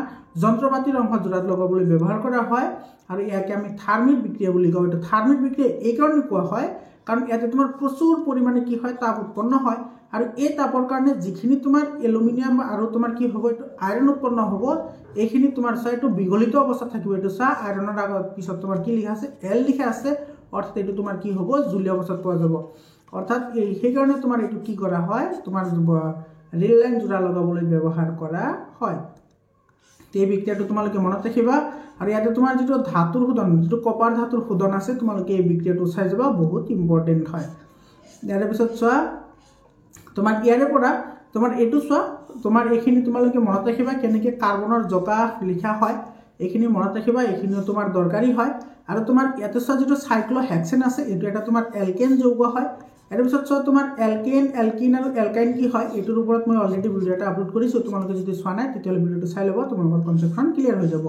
যন্ত্ৰপাতিৰ অংশ জোৰাত লগাবলৈ ব্যৱহাৰ কৰা হয় আৰু ইয়াকে আমি থাৰ্মিক বিক্ৰিয়া বুলি কওঁ এটো থাৰ্মিক বিক্ৰিয়া এই কাৰণে কোৱা হয় কাৰণ ইয়াতে তোমাৰ প্ৰচুৰ পৰিমাণে কি হয় তাপ উৎপন্ন হয় আৰু এই তাপৰ কাৰণে যিখিনি তোমাৰ এলুমিনিয়াম আৰু তোমাৰ কি হ'ব এটো আইৰন উৎপন্ন হ'ব এইখিনি তোমাৰ চাইটো বিগলিত অৱস্থাত থাকিব এটো চা আইৰনৰ আগত পিছত তোমাৰ কি লিখা আছে এল লিখা আছে অৰ্থাৎ এটো তোমাৰ কি হ'ব জুলীয় অৱস্থাত পোৱা যাব অৰ্থাৎ এই কাৰণে তোমাৰ এটো কি কৰা হয় তোমাৰ ৰেল লাইন জোৰা লগাবলৈ ব্যৱহাৰ কৰা হয় এই বিক্ৰিয়াটো তোমালোকে মনত ৰাখিবা আৰু ইয়াতে তোমাৰ যেটো ধাতুৰ শোধন যেটো কপাৰ ধাতুৰ শোধন আছে তোমালোকে এই বিক্ৰিয়াটো চাই যাবা বহুত ইম্পৰ্টেন্ট হয় ইয়াৰ পিছত চোৱা তোমাৰ ইয়াৰে পৰা তোমাৰ এটো চোৱা তোমাৰ এইখিনি তোমালোকে মনত ৰাখিবা কেনেকৈ কাৰ্বনৰ জকা লিখা হয় এইখিনি মনত ৰাখিবা এইখিনি তোমাৰ দৰকাৰী হয় আৰু তোমাৰ ইয়াতে চোৱা যেটো সাইক্লোহেক্সেন আছে এটো এটা তোমাৰ এলকেন যৌগ হয় এৰ পিছত চোৱা তোমাৰ এলকেন এলকিন আৰু এলকাইন কি হয় এটোৰ ওপৰত মই অলৰেডি ভিডিও এটা আপলোড কৰিছো তোমালোকে যদি চোৱা নাই তেতিয়া ভিডিওটো চাই লবা তোমালোকৰ কনসেপ্টখন ক্লিয়াৰ হৈ যাব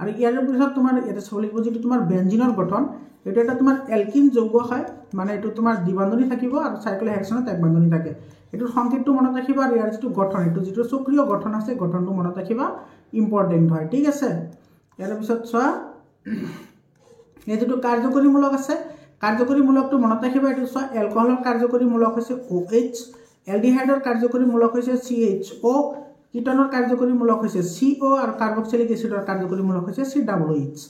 আৰু ইয়াৰ পিছত তোমাৰ এটা চাব লাগিব যেটো তোমাৰ বেনজিনৰ গঠন এটো এটা তোমাৰ এলকিন যৌগ হয় মানে এটো তোমাৰ দ্বিবান্ধনী থাকিব আৰু সাইক্লোহেক্সেনত এক বান্ধনী থাকে এটোৰ সংকেতটো মনত ৰাখিবা আৰু ইয়াৰ যেটো গঠন এটো যেটো চক্ৰীয় গঠন আছে গঠনটো মনত ৰাখিবা ইম্পৰ্টেন্ট হয় ঠিক আছে ইয়াৰ পিছত চোৱা এই যেটো কাৰ্যকৰীমূলক আছে কাৰ্যকৰীমূলকটো মনত ৰাখিবা এটো চোৱা এলকহলৰ কাৰ্যকৰীমূলক হৈছে OH এলডিহাইডৰ কাৰ্যকৰীমূলক হৈছে CHO কিটনৰ কাৰ্যকৰীমূলক হৈছে CO আৰু কাৰ্বক্সিলিক এসিডৰ কাৰ্যকৰীমূলক হৈছে COOH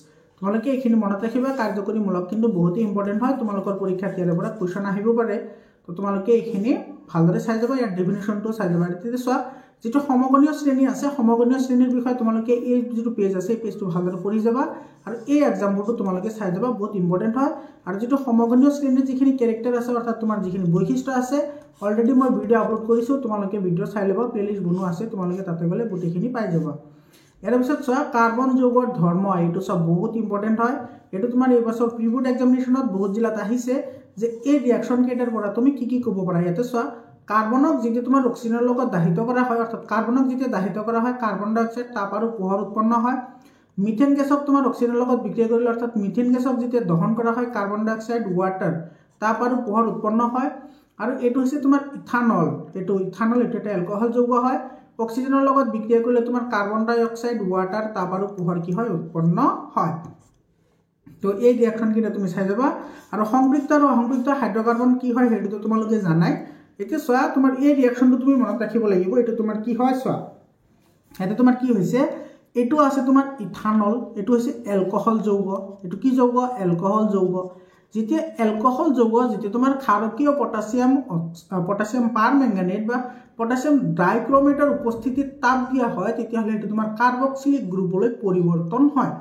তোমালোকে এইখিনি মনত ৰাখিবা কাৰ্যকৰীমূলক কিন্তু বহুত ইম্পৰ্টেন্ট হয় তোমালোকৰ পৰীক্ষাত ইয়াৰ পৰা কোৱেশ্চন আহিব পাৰে তো তোমালোকে এইখিনি ভালদৰে চাই যাবা ইয়াৰ ডেফিনিশনটো চাই যাবা তেতিয়া চোৱা যেটো সমগণীয় শ্ৰেণী আছে সমগণীয় শ্ৰেণীৰ বিষয়ে তোমালোকে এই যেটো পেজ আছে এই পেজটো ভালদৰে পঢ়ি যাবা আৰু এই এক্সাম্পলটো তোমালোকে চাই যাবা বহুত ইম্পৰ্টেন্ট হয় আৰু যেটো সমগণীয় শ্ৰেণীৰ যিখিনি ক্যাৰেক্টাৰ আছে অৰ্থাৎ তোমাৰ যিখিনি বৈশিষ্ট্য আছে অলৰেডি মই ভিডিও আপলোড কৰিছো তোমালোকে ভিডিও চাই লবা প্লেলিস্ট বনোৱা আছে তোমালোকে তাতে গলে গোটেইখিনি পাই যাবা ইয়াৰ পিছত চোৱা কাৰ্বন যৌগৰ ধৰ্ম এইটো সব বহুত ইম্পৰ্টেন্ট হয় এটো তোমাৰ এই বছৰ প্ৰিবুট এক্সামিনেশনত বহুত জিলাত আহিছে যে এই ৰিঅ্যাকশন কেটাৰ পৰা তুমি কি ক'ব পাৰা ইয়াতে চোৱা কাৰ্বনক যেতিয়া তোমাৰ অক্সিজেনৰ লগত দাহিত কৰা হয় অৰ্থাৎ কাৰ্বনক যেতিয়া দাহিত কৰা হয় কাৰ্বন ডাই অক্সাইড তাপ আৰু পোহৰ উৎপন্ন হয় মিথেন গেছক তোমাৰ অক্সিজেনৰ লগত বিক্ৰিয়া কৰিলে অৰ্থাৎ মিথেন গেছক যেতিয়া দহন কৰা হয় কাৰ্বন ডাই অক্সাইড ওয়াটাৰ তাপ আৰু পোহৰ উৎপন্ন হয় আৰু এটো হৈছে তোমাৰ ইথানল এটো এটা এলকহল যৌগ হয় অক্সিজেনৰ লগত বিক্ৰিয়া কৰিলে তোমাৰ কাৰ্বন ডাই অক্সাইড ওয়াটাৰ তাপ আৰু পোহৰ কি হয় উৎপন্ন হয় তো এই ৰিঅ্যাকশন কিটা তুমি চাই যাবা আৰু সংপৃক্ত আৰু অসংপৃক্ত হাইড্ৰকাৰ্বন কি হয় হেতু তোমালোকে জানাই এতিয়া চোৱা তোমাৰ এই ৰিঅ্যাকশনটো তুমি মনত ৰাখিব লাগিব এটো তোমাৰ কি হয় চোৱা এটা তোমাৰ কি হৈছে এটো আছে তোমাৰ ইথানল এটো হৈছে এলকহল যৌগ এটো কি যৌগ এলকহল যৌগ যেতিয়া এলকহল যৌগ যেতিয়া তোমাৰ ক্ষাৰকীয় পটাছিয়াম পাৰমেংগানেট বা পটাছিয়াম ডাইক্ৰোমেটৰ উপস্থিতিত তাপ দিয়া হয় তেতিয়াহ'লে এটো তোমাৰ কাৰ্বক্সিলিক গ্ৰুপলৈ পৰিৱৰ্তন হয়।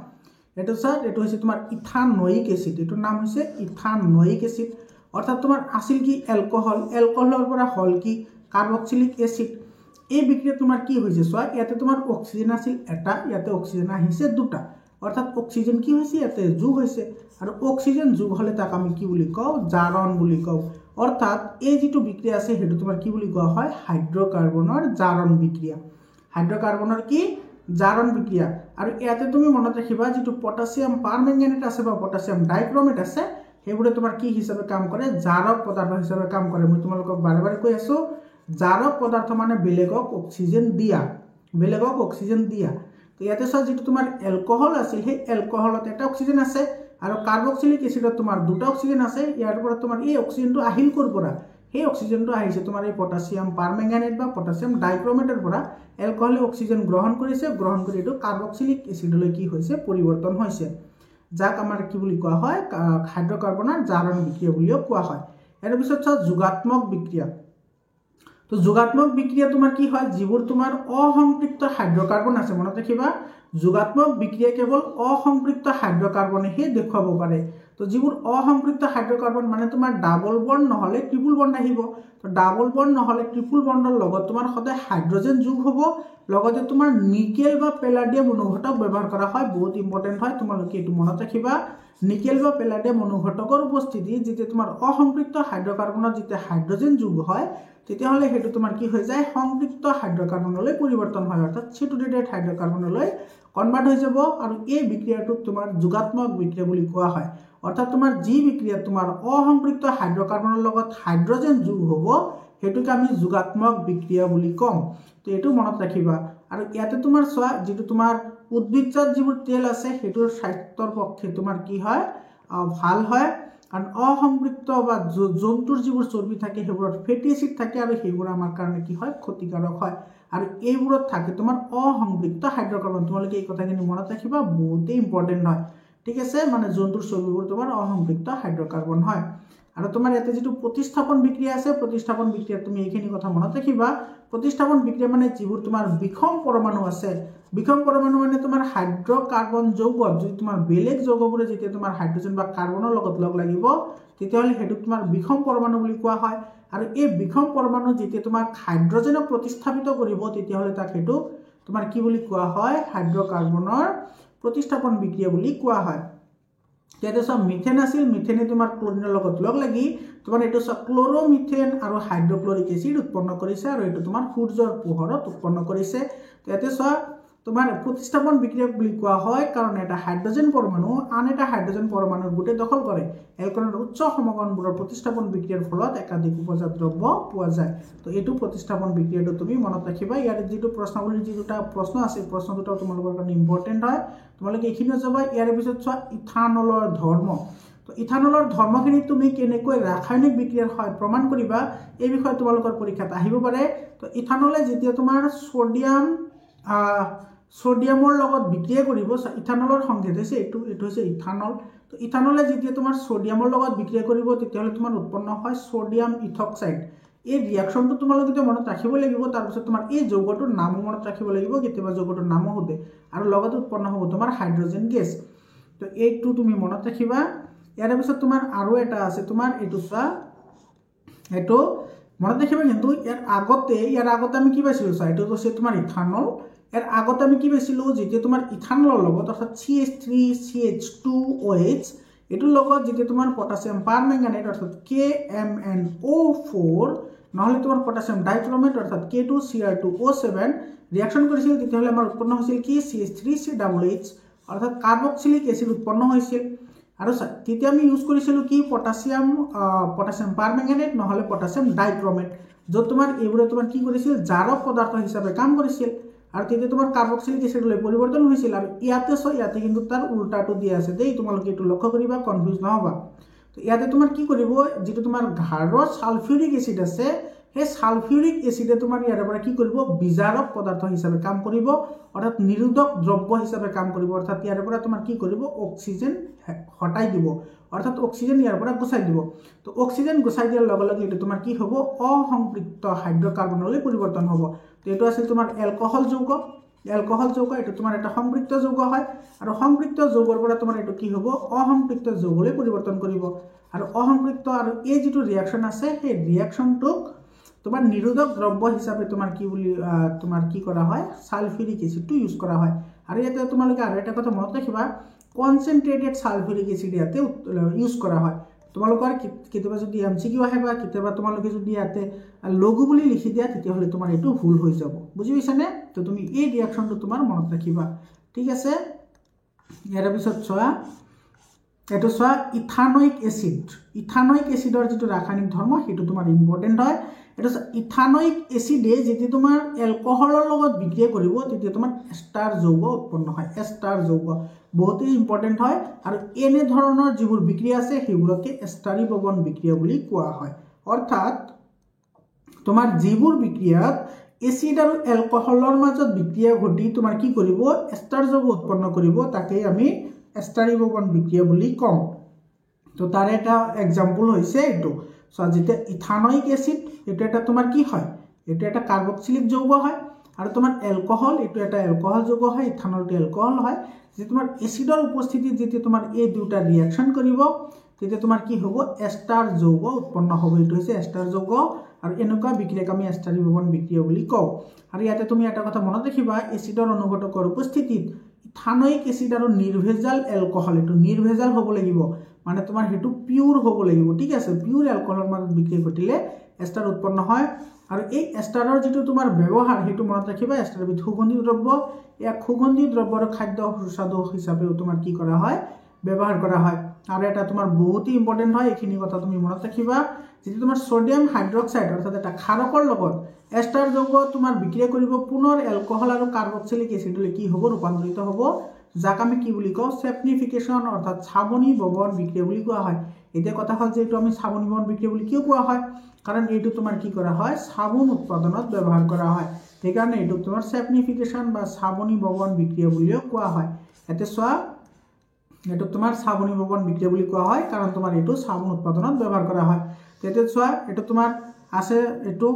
এটো এটো হৈছে তোমাৰ ইথানোয়িক এসিড, এটোৰ নাম হৈছে ইথানোয়িক এসিড। অৰ্থাৎ তোমাৰ আছিল কি এলকহলৰ পৰা হল কি কাৰ্বক্সিলিক এসিড। এই বিক্ৰিয়া তোমাৰ কি হৈছে চোৱা, ইয়াতে তোমাৰ অক্সিজেন আছিল এটা, ইয়াতে অক্সিজেন আহিছে দুটা, অর্থাৎ অক্সিজেন কি হয়েছে ইয়াতে যোগ হয়েছে, আর অক্সিজেন যোগ হলে তাক আমি কি বলি কও, জারণ বলি কও। অর্থাৎ এই যেটো বিক্রিয়া আছে সেটো তোমার কি বলি কোৱা হয়, হাইড্রোকার্বনের জারণ বিক্রিয়া। হাইড্রোকার্বনের কি জারণ বিক্রিয়া। আর ইয়াতে তুমি মনত রাখিবা যেটো পটাছিয়াম পারম্যাঙ্গানেট আছে বা পটাছিয়াম ডাইক্রোমেট আছে সেইবোৰে তোমাৰ কি হিচাপে কাম কৰে, জাৰক পদাৰ্থ হিচাপে কাম কৰে। মই তোমালোকক বাৰে বাৰে কৈ আছো, জাৰক পদাৰ্থ মানে বেলেগক অক্সিজেন দিয়া, বেলেগক অক্সিজেন দিয়া। তো ইয়াতে চোৱা যেটো তোমাৰ এলকহল আছিল সেই এলকহলত এটা অক্সিজেন আছে আৰু কাৰ্বক্সিলিক এসিডত তোমাৰ দুটা অক্সিজেন আছে। ইয়াৰ পৰা তোমাৰ এই অক্সিজেনটো আহিল কৰ পৰা, সেই অক্সিজেনটো আহিছে তোমাৰ এই পটাছিয়াম পাৰমেংগানেট বা পটাছিয়াম ডাইক্ৰোমেটৰ পৰা। এলকহলে অক্সিজেন গ্ৰহণ কৰিছে, গ্ৰহণ কৰি এটো কাৰ্বক্সিলিক এসিডলৈ কি হৈছে পৰিৱৰ্তন হৈছে, যাক আমাৰ কি বুলি কোৱা হয় হাইড্ৰোকাৰ্বনেৰ জাৰণ বিক্ৰিয়া বুলিও কোৱা হয়। এৰ পিছত চোৱা যোগাত্মক বিক্ৰিয়া। তো যোগাত্মক বিক্ৰিয়া তোমাৰ কি হয়, যিবোৰ তোমাৰ অসম্পৃক্ত হাইড্ৰোকাৰ্বন আছে, মনত ৰাখিবা যোগাত্মক বিক্ৰিয়া কেৱল অসম্পৃক্ত হাইড্ৰোকাৰ্বনেহে দেখুৱাব পাৰে। তো যিবোৰ অসম্পৃক্ত হাইড্ৰোকাৰ্বন মানে তোমাৰ ডাবল বন্ড নহলে ট্ৰিপল বন্ড আহিব। তো ডাবল বন্ড নহলে ট্ৰিপল বন্ডৰ লগত তোমাৰ সদায় হাইড্ৰোজেন যোগ হ'ব, লগতে তোমাৰ নিকেল বা পেলাডিয়াম অনুঘটক ব্যৱহাৰ কৰা হয়। বহুত ইম্পৰ্টেন্ট হয়, তোমালোকে এটো মনত ৰাখিবা। নিকেল বা পেলাডিয়াম অনুঘটকৰ উপস্থিতি যেতিয়া তোমাৰ অসম্পৃক্ত হাইড্ৰোকাৰ্বনত যেতিয়া হাইড্ৰোজেন যোগ হয় তেতিয়াহ'লে হেতু তোমাৰ কি হৈ যায়, সংপৃক্ত হাইড্ৰোকাৰ্বনলৈ পৰিৱৰ্তন হয়, অৰ্থাৎ স্যাচুৰেটেড হাইড্ৰোকাৰ্বনলৈ কনভাৰ্ট হৈ যাব। আৰু এই বিক্ৰিয়াটোক তোমাৰ যোগাত্মক বিক্ৰিয়া বুলি কোৱা হয়। অৰ্থাৎ তোমাৰ যি বিক্ৰিয়া তোমাৰ অসম্পৃক্ত হাইড্ৰোকাৰ্বনৰ লগত হাইড্ৰোজেন যোগ হ'ব হেতুকে আমি যোগাত্মক বিক্ৰিয়া বুলি কম। তো এটো মনত ৰাখিবা। আৰু ইয়াতে তোমাৰ চোৱা যেটো তোমাৰ উদ্ভিদজাত যিবোৰ তেল আছে হেতুৰ স্বাস্থ্যৰ পক্ষে তোমাৰ কি হয় ভাল হয়। কাৰণ অসম্পৃক্ত বা জন্তুৰ যিবোৰ চৰ্বি থাকে সেইবোৰত ফেটি এসিড থাকে আৰু সেইবোৰ আমাৰ কাৰণে কি হয় ক্ষতিকাৰক হয়। আৰু এইবোৰত থাকে তোমাৰ অসম্পৃক্ত হাইড্ৰোকাৰ্বন। তোমালোকে এই কথাখিনি মনত ৰাখিবা, বহুতেই ইম্পৰ্টেন্ট হয়, ঠিক আছে। মানে জন্তুৰ চৰ্বিবোৰ তোমাৰ অসম্পৃক্ত হাইড্ৰোকাৰ্বন হয়। আৰু তোমাৰ ইয়াতে যেটো প্ৰতিস্থাপন বিক্ৰিয়া আছে, প্ৰতিস্থাপন বিক্ৰিয়া তুমি এইখিনি কথা মনত ৰাখিবা। প্ৰতিস্থাপন বিক্ৰিয়া মানে যিবোৰ তোমাৰ বিষম পৰমাণু আছে, বিষম পৰমাণু মানে তোমাৰ হাইড্ৰোকাৰ্বন যৌগত যদি তোমাৰ বেলেগ যৌগবোৰে যেতিয়া তোমাৰ হাইড্ৰোজেন বা কাৰ্বনৰ লগত লগ লাগিব তেতিয়াহ'লে হেতু তোমাৰ বিষম পৰমাণু বুলি কোৱা হয়। আৰু এই বিষম পৰমাণু যেতিয়া তোমাৰ হাইড্ৰোজেনক প্ৰতিস্থাপিত কৰিব তেতিয়াহ'লে তাক হেতু তোমাৰ কি বুলি কোৱা হয়, হাইড্ৰোকাৰ্বনৰ প্ৰতিস্থাপন বিক্ৰিয়া বুলি কোৱা হয়। ইয়াতে সব মিথেন আছিল, মিথেনে তোমাৰ ক্লোৰিনৰ লগত লগ লাগি তোমাৰ এটো সব ক্লোৰোমিথেন আৰু হাইড্ৰোক্লোৰিক এসিড উৎপন্ন কৰিছে, আৰু এটো তোমাৰ সূৰ্যৰ পোহৰত উৎপন্ন কৰিছে। ইয়াতে সব তোমাৰ প্ৰতিস্থাপন বিক্ৰিয়া বুলি কোৱা হয় কাৰণ এটা হাইড্ৰোজেন পৰমাণু আন এটা হাইড্ৰোজেন পৰমাণুৰ গুটে দখল কৰে। এলকনৰ উচ্চ সমগণবোৰৰ প্ৰতিস্থাপন বিক্ৰিয়াৰ ফলত একাধিক উপজাত দ্ৰব্য পোৱা যায়। তো এইটো প্ৰতিস্থাপন বিক্ৰিয়াটো তুমি মনত ৰাখিবা। ইয়াৰ যেটো প্ৰশ্নাৱলীৰ যেটা প্ৰশ্ন আছে প্ৰশ্ন দুটা তোমালোকৰ কাৰণে ইম্পৰ্টেন্ট হয়, তোমালোকে এইখিনি যাবা। ইয়াৰ পিছত চোৱা ইথানলৰ ধৰ্ম। তো ইথানলৰ ধৰ্মখিনি তুমি কেনেকৈ ৰাসায়নিক বিক্ৰিয়াৰ হয় প্ৰমাণ কৰিবা এই বিষয়ে তোমালোকৰ পৰীক্ষাত আহিব পাৰে। তো ইথানলে যেতিয়া তোমাৰ সোডিয়ামৰ লগত বিক্ৰিয়া কৰিব, ইথানলৰ সংকেত হৈছে এটো হৈছে ইথানল। তো ইথানলে যেতিয়া তোমাৰ সোডিয়ামৰ লগত বিক্ৰিয়া কৰিব তেতিয়াহ'লে তোমাৰ উৎপন্ন হয় সোডিয়াম ইথক্সাইড। এই ৰিঅ্যাকশনটো তোমালোকে মনত ৰাখিব লাগিব। তাৰ পিছত তোমাৰ এই যৌগটোৰ নাম মনত ৰাখিব লাগিব, কেতিয়াবা যৌগটোৰ নাম হবে, আৰু লগত উৎপন্ন হ'ব তোমাৰ হাইড্ৰোজেন গেছ। তো এইটো তুমি মনত ৰাখিবা। ইয়াৰ পিছত তোমাৰ আৰু এটা আছে তোমাৰ এটো চোৱা, এটো মনত ৰাখিবা। কিন্তু ইয়াৰ আগতে আমি কি পাইছিলো চোৱা, এটো হৈছে তোমাৰ ইথানল। ইয়াৰ আগতে আমি কি পাইছিলো, যেতিয়া তোমাৰ ইথানলৰ লগত অৰ্থাৎ CH3CH2OH এটোৰ লগত যেতিয়া তোমাৰ পটাছিয়াম পাৰমেংগানেট অৰ্থাৎ KMnO4 নহলে তোমাৰ পটাছিয়াম ডাইক্ৰোমেট অৰ্থাৎ K2Cr2O7 ৰিঅ্যাকশন কৰিছিল তেতিয়াহ'লে আমাৰ উৎপন্ন হৈছিল কি CH3COOH অৰ্থাৎ কাৰ্বক্সিলিক এসিড উৎপন্ন হৈছিল। আৰু তেতিয়া আমি ইউজ কৰিছিলো কি পটাছিয়াম পাৰমেংগানেট নহলে পটাছিয়াম ডাইক্ৰোমেট, য'ত তোমাৰ এইবোৰে তোমাৰ কি কৰিছিল জাৰক পদাৰ্থ হিচাপে কাম কৰিছিল। আৰু তেতিয়া তোমাৰ কাৰ্বক্সিলিক এসিডলৈ পৰিৱৰ্তন হৈছিল। আৰু ইয়াতে কিন্তু তাৰ উল্টাটো দিয়া আছে দেই, তোমালোকে এইটো লক্ষ্য কৰিবা, কনফিউজ নহবা। তো ইয়াতে তোমাৰ কি কৰিব, যেটো তোমাৰ গাঢ় সালফিউৰিক এসিড আছে সেই সালফিউৰিক এসিডে তোমাৰ ইয়াৰ পৰা কি কৰিব বিজাৰক পদাৰ্থ হিচাপে কাম কৰিব অৰ্থাৎ নিৰোধক দ্ৰব্য হিচাপে কাম কৰিব অৰ্থাৎ ইয়াৰ পৰা তোমাৰ কি কৰিব অক্সিজেন হটাই দিব অৰ্থাৎ অক্সিজেন ইয়াৰ পৰা গুচাই দিব তো অক্সিজেন গুচাই দিয়াৰ লগে লগে এটো তোমাৰ কি হ'ব অসম্পৃক্ত হাইড্ৰকাৰ্বনলৈ পৰিৱৰ্তন হ'ব তো এটো আছে তোমাৰ এলকহল যৌগ এটো তোমাৰ এটা সম্পৃক্ত যৌগ হয় আৰু সম্পৃক্ত যৌগৰ পৰা তোমাৰ এটো কি হ'ব অসম্পৃক্ত যৌগলৈ পৰিৱৰ্তন কৰিব আৰু অসম্পৃক্ত আৰু এই যেটো ৰিঅ্যাকশন আছে সেই ৰিঅ্যাকশনটো তোমাৰ নিৰোধক দ্ৰব্য হিচাপে তোমাৰ কি বুলি তোমাৰ কি কৰা হয় সালফিউৰিক এসিডটো ইউজ কৰা হয় আৰু ইয়াতে তোমালোকে আৰু এটা কথা মনত ৰাখিবা কনসেন্ট্ৰেটেড সালফিউৰিক এসিড ইয়াতে ইউজ কৰা হয় তোমালোকৰ কেতিয়াবা যদি এমসিকিউ আহে বা কেতিয়াবা তোমালোকে যদি ইয়াতে লঘু বুলি লিখি দিয়া তেতিয়া হলে তোমাৰ এটো ভুল হৈ যাব বুজি পাইছানে তো তুমি এই ৰিঅ্যাকশনটো তোমাৰ মনত ৰাখিবা ঠিক আছে ইয়াৰ পিছত চোৱা এটো চোৱা ইথানয়িক এসিডৰ যেটো ৰাসায়নিক ধৰ্ম হেতু তোমাৰ ইম্পৰ্টেন্ট হয় এটো ইথানয়িক এসিডে যেতি তোমাৰ এলকহলৰ লগত বিক্ৰিয়া কৰিব তেতিয়া তোমাৰ এস্টাৰ যৌগ উৎপন্ন হয় এস্টাৰ যৌগ বহুত ইম্পৰ্টেন্ট হয় আৰু এনে ধৰণৰ যিবোৰ বিক্ৰিয়া আছে হেবোৰকে এস্টাৰিভৱন বিক্ৰিয়া বুলি কোৱা হয় অৰ্থাৎ তোমাৰ যিবোৰ বিক্ৰিয়াত এসিড আৰু এলকহলৰ মাজত বিক্ৰিয়া ঘটি তোমাৰ কি কৰিব এস্টাৰ যৌগ উৎপন্ন কৰিব তাকে আমি এস্টাৰিভৱন বিক্ৰিয়া বুলি কম তো তাৰ এটা এক্সাম্পল হৈছে এটো সো যেতে ইথানয়িক এসিড এটো এটা তোমাৰ কি হয় এটো এটা কাৰ্বক্সিলিক যৌগ হয় আৰু তোমাৰ এলকহল এটো এটা এলকহল যৌগ হয় ইথানলটো এলকহল হয় যে তোমাৰ এসিডৰ উপস্থিতিত যেতে তোমাৰ এই দুটা ৰিঅ্যাকশন কৰিব তেতে তোমাৰ কি হ'ব এস্টাৰ যৌগ উৎপন্ন হ'ব এটো হৈছে এস্টাৰ যৌগ আৰু এনেকুৱা বিক্ৰিয়াক আমি এস্টাৰিভৱন বিক্ৰিয়া বুলি কওঁ আৰু ইয়াতে তুমি এটা কথা মনত ৰাখিবা এসিডৰ অনুঘটকৰ উপস্থিতিত ইথানয়িক এসিড আৰু নিৰ্ভেজাল এলকহল এটো নিৰ্ভেজাল হ'ব লাগিব মানে তোমাৰ হেতু পিওৰ হ'ব লাগিব ঠিক আছে পিওৰ এলকহলৰ মাজত বিক্ৰিয়া ঘটিলে এস্টাৰ উৎপন্ন হয় আৰু এই এস্টাৰৰ যেটো তোমাৰ ব্যৱহাৰ হেতু মনত ৰাখিবা এস্টাৰ বিধ সুগন্ধি দ্ৰব্য এক সুগন্ধি দ্ৰব্যৰ খাদ্য সুস্বাদু হিচাপে তোমাৰ কি কৰা হয় ব্যৱহাৰ কৰা হয় আৰু এটা তোমাৰ বহুত ইম্পৰ্টেন্ট হয় এখিনি কথা তুমি মনত ৰাখিবা যেটো তোমাৰ সোডিয়াম হাইড্ৰক্সাইড অৰ্থাৎ এটা ক্ষাৰকৰ লগত এস্টাৰ যৌগ তোমাৰ বিক্ৰিয়া কৰিব পুনৰ এলকহল আৰু কাৰ্বক্সিলিক এসিডলৈ কি হ'ব ৰূপান্তৰিত হ'ব যাক আমি কি বুলি কওঁ সেপনিফিকেশন অৰ্থাৎ ছাবনী বৱন বিক্ৰিয়া বুলি কোৱা হয় এতিয়া কথা হ'ল যে এটো আমি ছাবনী বৱন বিক্ৰিয়া বুলি কিয় কোৱা হয় কাৰণ এটো তোমাৰ কি কৰা হয় সাবুন উৎপাদনত ব্যৱহাৰ কৰা হয় এই কাৰণে এটো তোমাৰ সেপনিফিকেশন বা ছাবনী বৱন বিক্ৰিয়া বুলিও কোৱা হয় এতে চোৱা এটো তোমাৰ ছাবনী বৱন বিক্ৰিয়া বুলি কোৱা হয় কাৰণ তোমাৰ এটো সাবুন উৎপাদনত ব্যৱহাৰ কৰা হয় তেতে চোৱা এটো তোমাৰ আছে এটো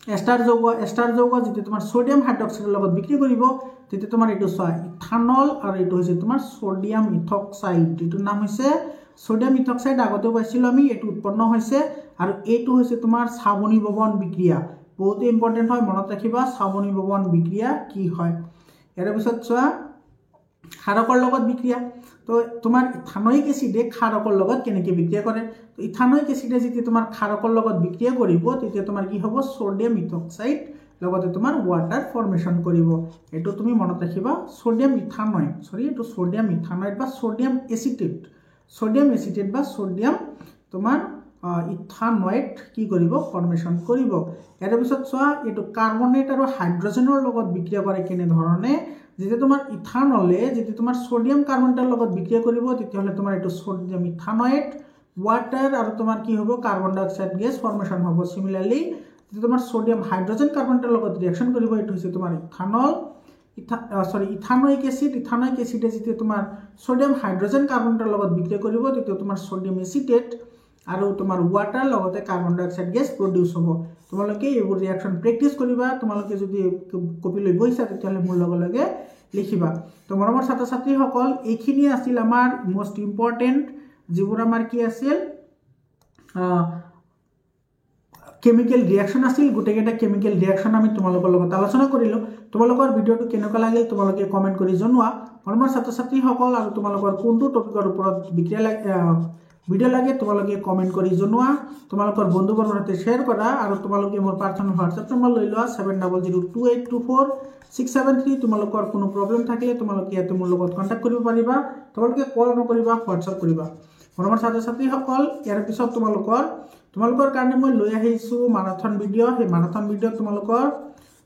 এস্টাৰ যৌগ যেতে তোমাৰ সোডিয়াম হাইড্ৰক্সাইডৰ লগত বিক্ৰিয়া কৰিব তেতে তোমাৰ এটো চোৱা ইথানল আৰু এটো হৈছে তোমাৰ সোডিয়াম ইথক্সাইড এটোৰ নাম হৈছে সোডিয়াম ইথক্সাইড আগতেও পাইছিল আমি এটো উৎপন্ন হৈছে আৰু এটো হৈছে তোমাৰ ছাবনী বৱন বিক্ৰিয়া বহুত ইম্পৰ্টেন্ট হয় মনত ৰাখিবা ছাবনী বৱন বিক্ৰিয়া কি হয় ইয়াৰ পিছত চোৱা ক্ষাৰকৰ লগত বিক্ৰিয়া তো তোমাৰ ইথানয়িক এসিডে ক্ষাৰকৰ লগত কেনেকৈ বিক্ৰিয়া কৰে তো ইথানয়িক এসিডে যেতিয়া তোমাৰ ক্ষাৰকৰ লগত বিক্ৰিয়া কৰিব তেতিয়া তোমাৰ কি হ'ব সোডিয়াম ইথক্সাইড লগতে তোমাৰ ওয়াটাৰ ফৰ্মেশন কৰিব এটো তুমি মনত ৰাখিবা সোডিয়াম ইথানয়েড বা সোডিয়াম এসিটেট বা সোডিয়াম তোমাৰ ইথানয়েড কি কৰিব ফৰ্মেশন কৰিব ইয়াৰ পিছত চোৱা এটো কাৰ্বনেট আৰু হাইড্ৰজেনৰ লগত বিক্ৰিয়া কৰে কেনে ধৰণে যেতে তোমাৰ ইথানলে যেতে তোমাৰ সোডিয়াম কাৰ্বনেটৰ লগত বিক্ৰিয়া কৰিব তেতিয়া হলে তোমাৰ এটো সোডিয়াম ইথানয়েড ওয়াটাৰ আৰু তোমাৰ কি হ'ব কাৰ্বন ডাই অক্সাইড গেছ ফৰ্মেশন হ'ব সিমিলাৰলি যেতে তোমাৰ সোডিয়াম হাইড্ৰজেন কাৰ্বনেটৰ লগত ৰিঅ্যাকশন কৰিব এটো হৈছে তোমাৰ ইথানয়িক এসিডে যেতে তোমাৰ সোডিয়াম হাইড্ৰজেন কাৰ্বনেটৰ লগত বিক্ৰিয়া কৰিব তেতিয়া তোমাৰ সোডিয়াম এসিটেট আৰু তোমাৰ ওয়াটাৰ লগতে কাৰ্বন ডাই অক্সাইড গেছ প্ৰডিউস হ'ব তোমালোকে এইবোৰ ৰিঅ্যাকশন প্ৰেক্টিস কৰিবা তোমালোকে যদি কপি লৈ বহিছা তেতিয়ালে মোৰ লগে লগে লিখিবা তো মৰমৰ ছাত্ৰ ছাত্ৰী সকল এইখিনি আছিল আমাৰ মোস্ট ইম্পৰ্টেন্ট যিবোৰ আমাৰ কি আছিল কেমিক্যাল ৰিঅ্যাকশন আছিল গুটেকেটা কেমিক্যাল ৰিঅ্যাকশন আমি তোমালোকৰ লগত আলোচনা কৰিলো তোমালোকৰ ভিডিওটো কেনেকুৱা লাগিল তোমালোকে কমেন্ট কৰি জনোৱা মৰমৰ ছাত্ৰ ছাত্ৰী সকল আৰু তোমালোকৰ কোনটো টপিকৰ ওপৰত ভিডিও লাগে তোমালোকে কমেন্ট কৰি জনোৱা তোমালোকৰ বন্ধুবৰ্গৰ সৈতে শেয়াৰ কৰা আৰু তোমালোকে মোৰ পাৰ্সোনাল WhatsApp নম্বৰ লৈ লোৱা 7002824673 তোমালোকৰ কোনো প্ৰবলেম থাকিলে তোমালোকে ইয়াতে মোৰ লগত কন্টাক্ট কৰিব পাৰিবা তোমালোকে কল নকৰিবা WhatsApp কৰিবা মৰমৰ ছাত্ৰ ছাত্ৰী সকল ইয়াৰ পিছত তোমালোকৰ কাৰণে মই লৈ আহিছো মাৰাথন ভিডিও সেই মাৰাথন ভিডিও তোমালোকৰ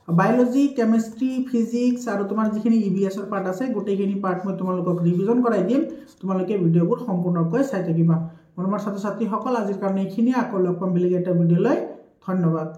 বায়োলজি কেমিস্ট্ৰি ফিজিক্স আৰু তোমাৰ যিখিনি EVS ৰ পাৰ্ট আছে গোটেইখিনি পাৰ্ট মই তোমালোকক ৰিভিজন কৰাই দিম তোমালোকে ভিডিওবোৰ সম্পূৰ্ণকৈ চাই থাকিবা মৰমৰ ছাত্ৰ ছাত্ৰী সকল আজিৰ কাৰণে এইখিনি আকৌ লগ পাম বেলেগ এটা ভিডিও লৈ ধন্যবাদ।